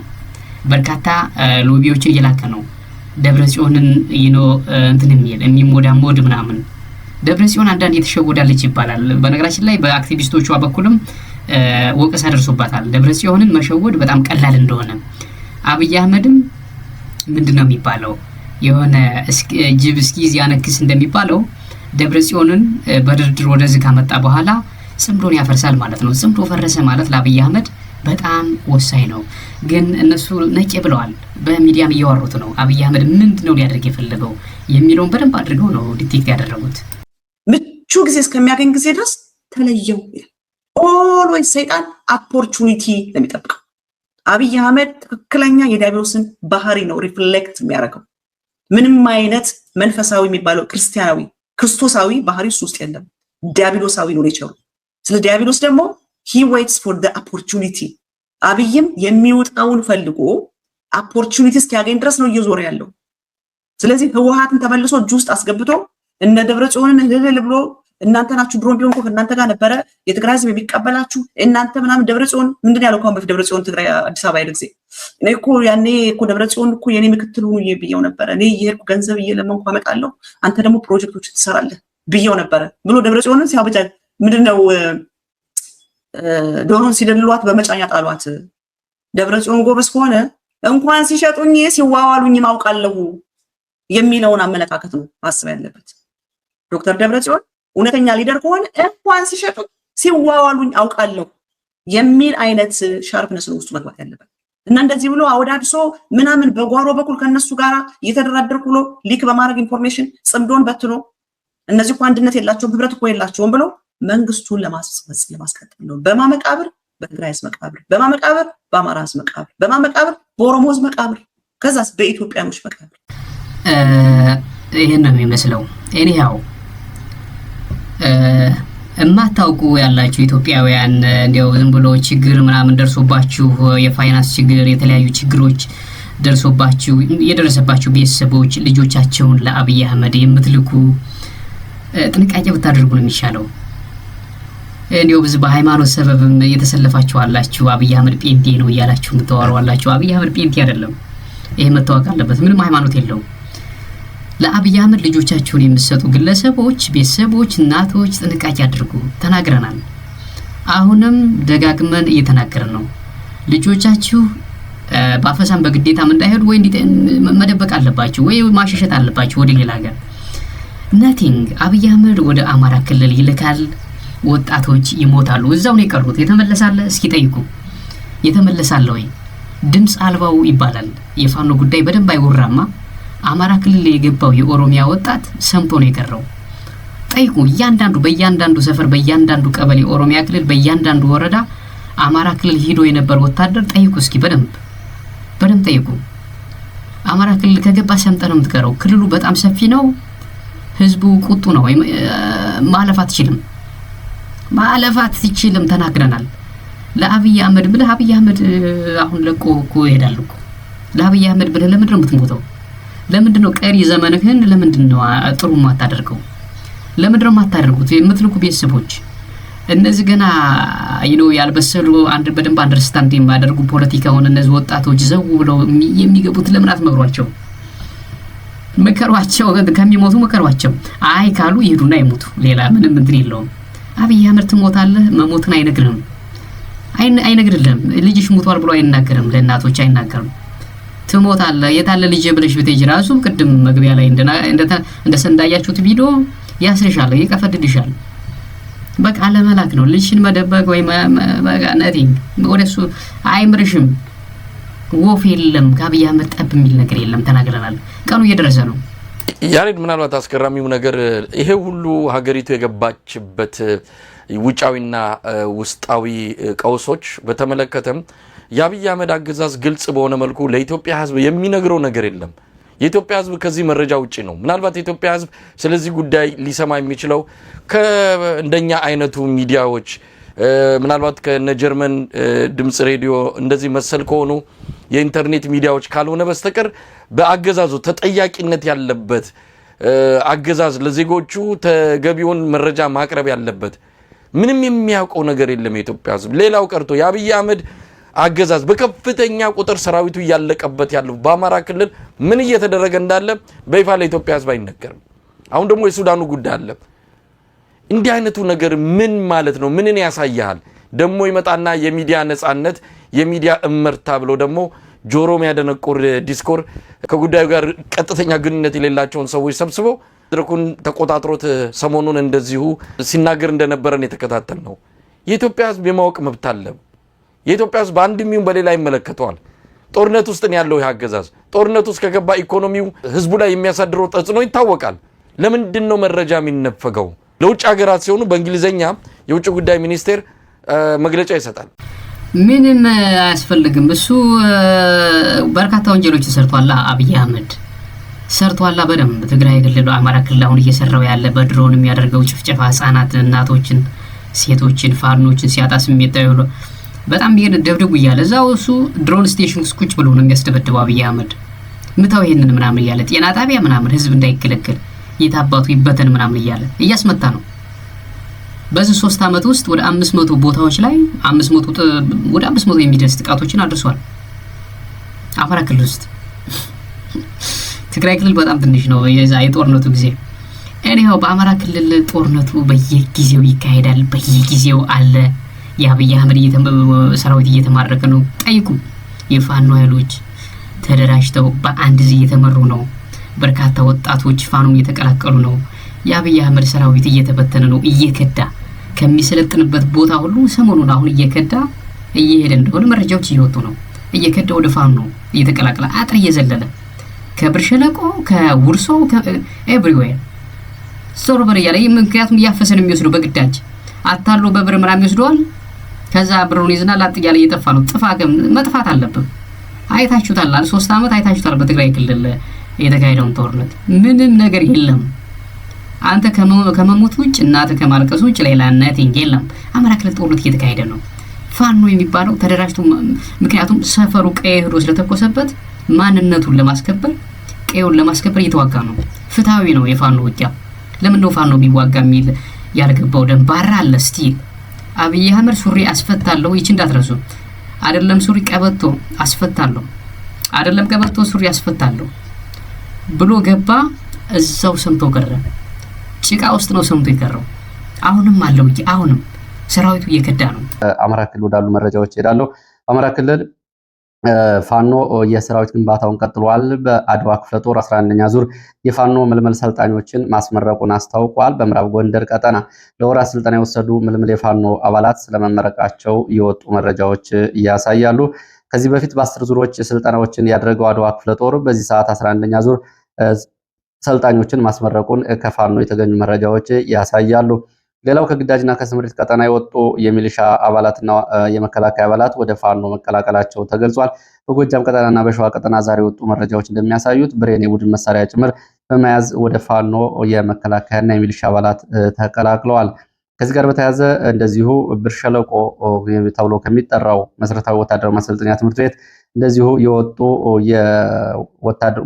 A: በርካታ ሎቢዎችን እየላከ ነው። ደብረጽዮንን እንትን የሚሞዳሞድ ምናምን ደብረጽዮን አንዳንድ የተሸወዳለች ይባላል። በነገራችን ላይ በአክቲቪስቶቿ በኩልም ወቀሳ ደርሶባታል። ደብረጽዮንን መሸወድ በጣም ቀላል እንደሆነ አብይ አህመድም ምንድነው የሚባለው የሆነ ጅብ እስኪይዝ ያነክስ እንደሚባለው ደብረጽዮንን በድርድር ወደዚህ ካመጣ በኋላ ጽምዶን ያፈርሳል ማለት ነው። ጽምዶ ፈረሰ ማለት ለአብይ አህመድ በጣም ወሳኝ ነው። ግን እነሱ ነቄ ብለዋል፣ በሚዲያም እያወሩት ነው። አብይ አህመድ ምንድነው ሊያደርግ የፈለገው የሚለውን በደንብ አድርገው ነው ዲቴክት ያደረጉት።
E: ምቹ ጊዜ እስከሚያገኝ ጊዜ ድረስ ተለየው። ኦልዌይስ ሰይጣን ኦፖርቹኒቲ ለሚጠብቀው አብይ አህመድ ትክክለኛ የዲያብሎስን ባህሪ ነው ሪፍሌክት የሚያደርገው። ምንም አይነት መንፈሳዊ የሚባለው ክርስቶሳዊ ባህሪ ውስጥ የለም። ዲያብሎሳዊ ነው ኔቸሩ። ስለ ዲያብሎስ ደግሞ he waits for the opportunity። አብይም የሚወጣውን ፈልጎ ኦፖርቹኒቲ እስኪያገኝ ድረስ ነው እየዞረ ያለው። ስለዚህ ህወሓትን ተመልሶ እጁ ውስጥ አስገብቶ እነ ደብረጽዮንን ህልል ብሎ እናንተ ናችሁ ድሮም ቢሆን እኮ እናንተ ጋር ነበረ የትግራይ ህዝብ የሚቀበላችሁ እናንተ ምናምን ደብረጽዮን ምንድን ያለው ካሁን በፊት ደብረጽዮን ትግራይ አዲስ አበባ ሄደ ጊዜ እኔ እኮ ያኔ እኮ ደብረጽዮን እኮ የኔ ምክትል ሁኑ ብየው ነበረ። እኔ እየሄድኩ ገንዘብ እየለመንኩ አመጣለሁ፣ አንተ ደግሞ ፕሮጀክቶች ትሰራለህ ብየው ነበረ ብሎ ደብረጽዮንን ሲያበጃ ምንድነው ዶሮን ሲደልሏት በመጫኛ ጣሏት። ደብረጽዮን ጎበዝ ከሆነ እንኳን ሲሸጡኝ ሲዋዋሉኝ ማውቃለሁ የሚለውን አመለካከት ነው ማሰብ ያለበት። ዶክተር ደብረጽዮን እውነተኛ ሊደር ከሆነ እንኳን ሲሸጡኝ ሲዋዋሉኝ አውቃለሁ የሚል አይነት ሻርፕነስ ነው ውስጡ መግባት ያለበት እና እንደዚህ ብሎ አወዳድሶ ምናምን በጓሮ በኩል ከነሱ ጋር እየተደራደርኩ ብሎ ሊክ በማድረግ ኢንፎርሜሽን ጽምዶን በትኖ እነዚህ እኮ አንድነት የላቸውም ህብረት እኮ የላቸውም ብሎ መንግስቱን ለማስቀጠል ነው። በማመቃብር በትግራይ ህዝብ መቃብር፣ በማመቃብር በአማራ ህዝብ መቃብር፣ በማመቃብር በኦሮሞ ህዝብ መቃብር፣ ከዛስ በኢትዮጵያኖች መቃብር።
A: ይሄን ነው የሚመስለው። እኔው እማታውቁ ያላችሁ ኢትዮጵያውያን እንዲያው ዝም ብሎ ችግር ምናምን ደርሶባችሁ የፋይናንስ ችግር የተለያዩ ችግሮች ደርሶባችሁ የደረሰባችሁ ቤተሰቦች ልጆቻቸውን ለአብይ አህመድ የምትልኩ ጥንቃቄ ብታደርጉ ነው የሚሻለው። እንዲያው ብዙ በሃይማኖት ሰበብም የተሰለፋችሁ አላችሁ። አብይ አህመድ ጴንጤ ነው እያላችሁ የምታወሩ አላችሁ። አብይ አህመድ ጴንጤ አይደለም። ይሄ መታወቅ አለበት። ምንም ሃይማኖት የለውም። ለአብይ አህመድ ልጆቻችሁን የምትሰጡ ግለሰቦች፣ ቤተሰቦች፣ እናቶች ጥንቃቄ አድርጉ። ተናግረናል። አሁንም ደጋግመን እየተናገርን ነው። ልጆቻችሁ በአፈሳም በግዴታም እንዳይሄዱ ወይ መደበቅ አለባችሁ ወይ ማሸሸት አለባችሁ ወደ ሌላ ሀገር። ነቲንግ አብይ አህመድ ወደ አማራ ክልል ይልካል። ወጣቶች ይሞታሉ። እዛው ነው የቀሩት። የተመለሳለ እስኪ ጠይቁ። የተመለሳለ ወይ? ድምጽ አልባው ይባላል። የፋኖ ጉዳይ በደንብ አይወራማ። አማራ ክልል የገባው የኦሮሚያ ወጣት ሰምቶ ነው የቀረው። ጠይቁ። በእያንዳንዱ ሰፈር፣ በእያንዳንዱ ቀበሌ ኦሮሚያ ክልል በእያንዳንዱ ወረዳ አማራ ክልል ሄዶ የነበር ወታደር ጠይቁ እስኪ በደንብ ጠይቁ። አማራ ክልል ከገባ ሰምጠ ነው የምትቀረው። ክልሉ በጣም ሰፊ ነው። ህዝቡ ቁጡ ነው። ማለፍ አትችልም። ተናግረናል። ለአብይ አህመድ ብለህ አብይ አህመድ አሁን ለቆ እኮ ይሄዳል እኮ። ለአብይ አህመድ ብለህ ለምንድን ነው የምትሞተው? ለምንድን ነው ቀሪ ዘመንህን ለምንድን ነው ጥሩ ማታደርገው? ለምንድን ነው ማታደርጉት? የምትልኩ ቤተሰቦች እነዚህ ገና ያልበሰሉ በደንብ አንደርስታንድ የማያደርጉ ፖለቲካውን እነዚህ ወጣቶች ዘው ብለው የሚገቡት ለምን አትመክሯቸው? መከሯቸው። ከሚሞቱ መከሯቸው። አይ ካሉ ይሄዱና ይሞቱ። ሌላ ምንም እንትን የለውም። አብይ አህመድ ትሞታለህ መሞትን አይነግርህም። ልጅሽ ሞቷል ብሎ አይናገርም። ለእናቶች አይናገርም። ትሞታለህ የታለ ልጅ ብለሽ ብትሄጂ ራሱ ቅድም መግቢያ ላይ እንዳያችሁት ቪዲዮ ያስርሻል፣ ይቀፈድድሻል። በቃ ለመላክ ነው ልጅሽን መደበቅ ወይ በቃ ነቲንግ ወደሱ አይምርሽም። ወፍ የለም ከአብይ አህመድ ጠብ የሚል ነገር የለም። ተናግረናል። ቀኑ እየደረሰ ነው።
G: ያሬድ ምናልባት አስገራሚው ነገር ይሄ ሁሉ ሀገሪቱ የገባችበት ውጫዊና ውስጣዊ ቀውሶች በተመለከተም የአብይ አህመድ አገዛዝ ግልጽ በሆነ መልኩ ለኢትዮጵያ ሕዝብ የሚነግረው ነገር የለም። የኢትዮጵያ ሕዝብ ከዚህ መረጃ ውጪ ነው። ምናልባት የኢትዮጵያ ሕዝብ ስለዚህ ጉዳይ ሊሰማ የሚችለው ከእንደኛ አይነቱ ሚዲያዎች ምናልባት ከነ ጀርመን ድምጽ ሬዲዮ እንደዚህ መሰል ከሆኑ የኢንተርኔት ሚዲያዎች ካልሆነ በስተቀር በአገዛዙ ተጠያቂነት ያለበት አገዛዝ ለዜጎቹ ተገቢውን መረጃ ማቅረብ ያለበት ምንም የሚያውቀው ነገር የለም የኢትዮጵያ ሕዝብ። ሌላው ቀርቶ የአብይ አህመድ አገዛዝ በከፍተኛ ቁጥር ሰራዊቱ ያለቀበት ያለው በአማራ ክልል ምን እየተደረገ እንዳለ በይፋ ለኢትዮጵያ ሕዝብ አይነገርም። አሁን ደግሞ የሱዳኑ ጉዳይ አለ። እንዲህ አይነቱ ነገር ምን ማለት ነው? ምንን ያሳያል? ደግሞ ይመጣና የሚዲያ ነጻነት የሚዲያ እመርታ ብሎ ደግሞ ጆሮ የሚያደነቁር ዲስኮር ከጉዳዩ ጋር ቀጥተኛ ግንኙነት የሌላቸውን ሰዎች ሰብስበው ድርኩን ተቆጣጥሮት ሰሞኑን እንደዚሁ ሲናገር እንደነበረን የተከታተል ነው። የኢትዮጵያ ሕዝብ የማወቅ መብት አለ። የኢትዮጵያ ሕዝብ በአንድም ይሁን በሌላ ይመለከተዋል። ጦርነት ውስጥ ነው ያለው ያገዛዝ። ጦርነት ውስጥ ከገባ ኢኮኖሚው ህዝቡ ላይ የሚያሳድረው ተጽዕኖ ይታወቃል። ለምንድን ነው መረጃ የሚነፈገው? ለውጭ ሀገራት ሲሆኑ በእንግሊዘኛ የውጭ ጉዳይ ሚኒስቴር መግለጫ ይሰጣል።
A: ምንም አያስፈልግም። እሱ በርካታ ወንጀሎችን ሰርቷል። አብይ አህመድ ሰርቷል በደንብ። ትግራይ ክልል አማራ ክልል አሁን እየሰራው ያለ በድሮን የሚያደርገው ጭፍጨፋ፣ ህጻናት፣ እናቶችን፣ ሴቶችን፣ ፋኖችን ሲያጣ ስሜት ታይሎ በጣም ደብድቡ እያለ እዛው እሱ ድሮን ስቴሽን ውስጥ ቁጭ ብሎ ነው የሚያስደበድበው አብይ አህመድ። ምታው ይሄንን ምናምን እያለ ጤና ጣቢያ ምናምን ህዝብ እንዳይከለከል የታባቱ ይበተን ምናምን እያለ እያስመታ ነው። በዚህ 3 አመት ውስጥ ወደ 500 ቦታዎች ላይ 500 የሚደርስ ጥቃቶችን አድርሷል አማራ ክልል ውስጥ። ትግራይ ክልል በጣም ትንሽ ነው የጦርነቱ ጊዜ። እኔው በአማራ ክልል ጦርነቱ በየጊዜው ይካሄዳል፣ በየጊዜው አለ። የአብይ አህመድ ሰራዊት እየተማረከ ነው። ጠይቁ። የፋኖ ኃይሎች ተደራጅተው በአንድ ዚህ እየተመሩ ነው። በርካታ ወጣቶች ፋኖ እየተቀላቀሉ ነው። የአብይ አህመድ ሰራዊት እየተበተነ ነው። እየከዳ ከሚሰለጥንበት ቦታ ሁሉ ሰሞኑን አሁን እየከዳ እየሄደ እንደሆነ መረጃዎች እየወጡ ነው። እየከዳ ወደ ፋኖ እየተቀላቀለ አጥር እየዘለለ ከብር ሸለቆ ከውርሶ ኤቭሪዌር ሶርበር ያለ ምክንያቱም እያፈሰን የሚወስደው በግዳጅ አታሎ በብር ምናምን ይወስደዋል። ከዛ ብሩን ይዝና ላጥ ያለ እየጠፋ ነው። መጥፋት አለበት። አይታችሁታል። 3 አመት አይታችሁታል። በትግራይ ክልል የተካሄደውን ጦርነት ምንም ነገር የለም። አንተ ከመሞት ውጭ እናተ ከማልቀስ ውጭ ሌላ ነቲንግ የለም። አማራ ክልል ጦርነት እየተካሄደ ነው። ፋኖ የሚባለው ተደራጅቶ ምክንያቱም ሰፈሩ ቀይ ሄዶ ስለተኮሰበት ማንነቱን ለማስከበር ቀዩን ለማስከበር እየተዋጋ ነው። ፍትሃዊ ነው የፋኖ ውጊያ። ለምን ነው ፋኖ ቢዋጋ የሚል ያልገባው ደንባራ አለ። ስቲል አብይ አህመድ ሱሪ አስፈታለሁ ይቺ እንዳትረሱ። አይደለም ሱሪ ቀበቶ አስፈታለሁ፣ አይደለም ቀበቶ ሱሪ አስፈታለሁ ብሎ ገባ። እዛው ሰምቶ ቀረ። ጭቃ ውስጥ ነው ሰምቶ ይቀረው። አሁንም አለው እንጂ አሁንም ሰራዊቱ እየከዳ ነው።
B: አማራ ክልል ወዳሉ መረጃዎች ሄዳለሁ። አማራ ክልል ፋኖ የሰራዊት ግንባታውን ቀጥሏል። በአድዋ ክፍለ ጦር 11ኛ ዙር የፋኖ ምልምል ሰልጣኞችን ማስመረቁን አስታውቋል። በምዕራብ ጎንደር ቀጠና ለወራት ስልጠና የወሰዱ ምልምል የፋኖ አባላት ስለመመረቃቸው የወጡ መረጃዎች ያሳያሉ። ከዚህ በፊት በ10 ዙሮች ስልጠናዎችን ያደረገው አድዋ ክፍለ ጦር በዚህ ሰዓት 11ኛ ዙር ሰልጣኞችን ማስመረቁን ከፋኖ የተገኙ መረጃዎች ያሳያሉ። ሌላው ከግዳጅና ከስምሪት ቀጠና የወጡ የሚሊሻ አባላትና የመከላከያ አባላት ወደ ፋኖ መቀላቀላቸው ተገልጿል። በጎጃም ቀጠናና በሸዋ ቀጠና ዛሬ የወጡ መረጃዎች እንደሚያሳዩት ብሬን የቡድን መሳሪያ ጭምር በመያዝ ወደ ፋኖ የመከላከያና የሚሊሻ አባላት ተቀላቅለዋል። ከዚህ ጋር በተያያዘ እንደዚሁ ብር ሸለቆ ተብሎ ከሚጠራው መሰረታዊ ወታደራዊ ማሰልጠኛ ትምህርት ቤት እንደዚሁ የወጡ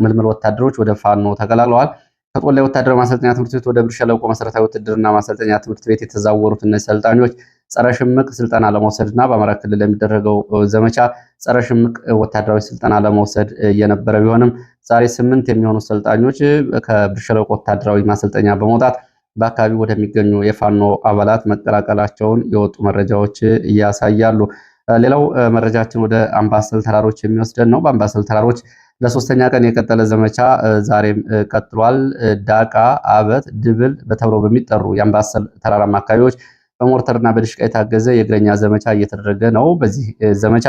B: ምልምል ወታደሮች ወደ ፋኖ ተቀላቅለዋል። ከጦላይ ወታደራዊ ማሰልጠኛ ትምህርት ቤት ወደ ብር ሸለቆ መሰረታዊ ውትድርና ማሰልጠኛ ትምህርት ቤት የተዛወሩት እነዚህ ሰልጣኞች ጸረ ሽምቅ ስልጠና ለመውሰድና በአማራ ክልል ለሚደረገው ዘመቻ ጸረ ሽምቅ ወታደራዊ ስልጠና ለመውሰድ የነበረ ቢሆንም ዛሬ 8 የሚሆኑ ሰልጣኞች ከብር ሸለቆ ወታደራዊ ማሰልጠኛ በመውጣት በአካባቢው ወደሚገኙ የፋኖ አባላት መቀላቀላቸውን የወጡ መረጃዎች ያሳያሉ። ሌላው መረጃችን ወደ አምባሰል ተራሮች የሚወስደን ነው። በአምባሰል ተራሮች ለሶስተኛ ቀን የቀጠለ ዘመቻ ዛሬም ቀጥሏል። ዳቃ፣ አበት፣ ድብል በተብሎ በሚጠሩ የአምባሰል ተራራማ አካባቢዎች በሞርተርና በድሽቃ የታገዘ የእግረኛ ዘመቻ እየተደረገ ነው። በዚህ ዘመቻ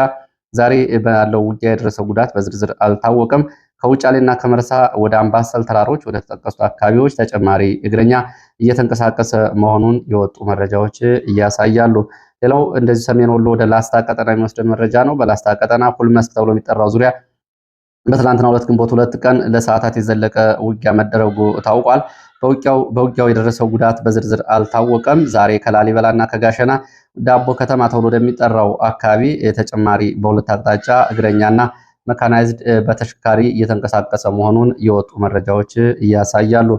B: ዛሬ ባለው ውጊያ የደረሰው ጉዳት በዝርዝር አልታወቀም። ከውጫሌና ከመርሳ ወደ አምባሰል ተራሮች ወደ ተጠቀሱት አካባቢዎች ተጨማሪ እግረኛ እየተንቀሳቀሰ መሆኑን የወጡ መረጃዎች እያሳያሉ። ሌላው እንደዚህ ሰሜን ወሎ ወደ ላስታ ቀጠና የሚወስደን መረጃ ነው። በላስታ ቀጠና ፉልመስክ ተብሎ የሚጠራው ዙሪያ በትላንትና 2 ግንቦት 2 ቀን ለሰዓታት የዘለቀ ውጊያ መደረጉ ታውቋል። በውጊያው የደረሰው ጉዳት በዝርዝር አልታወቀም። ዛሬ ከላሊበላና ከጋሸና ዳቦ ከተማ ተብሎ ወደሚጠራው አካባቢ ተጨማሪ በሁለት አቅጣጫ እግረኛና መካናይዝድ በተሽከርካሪ እየተንቀሳቀሰ መሆኑን የወጡ መረጃዎች ያሳያሉ።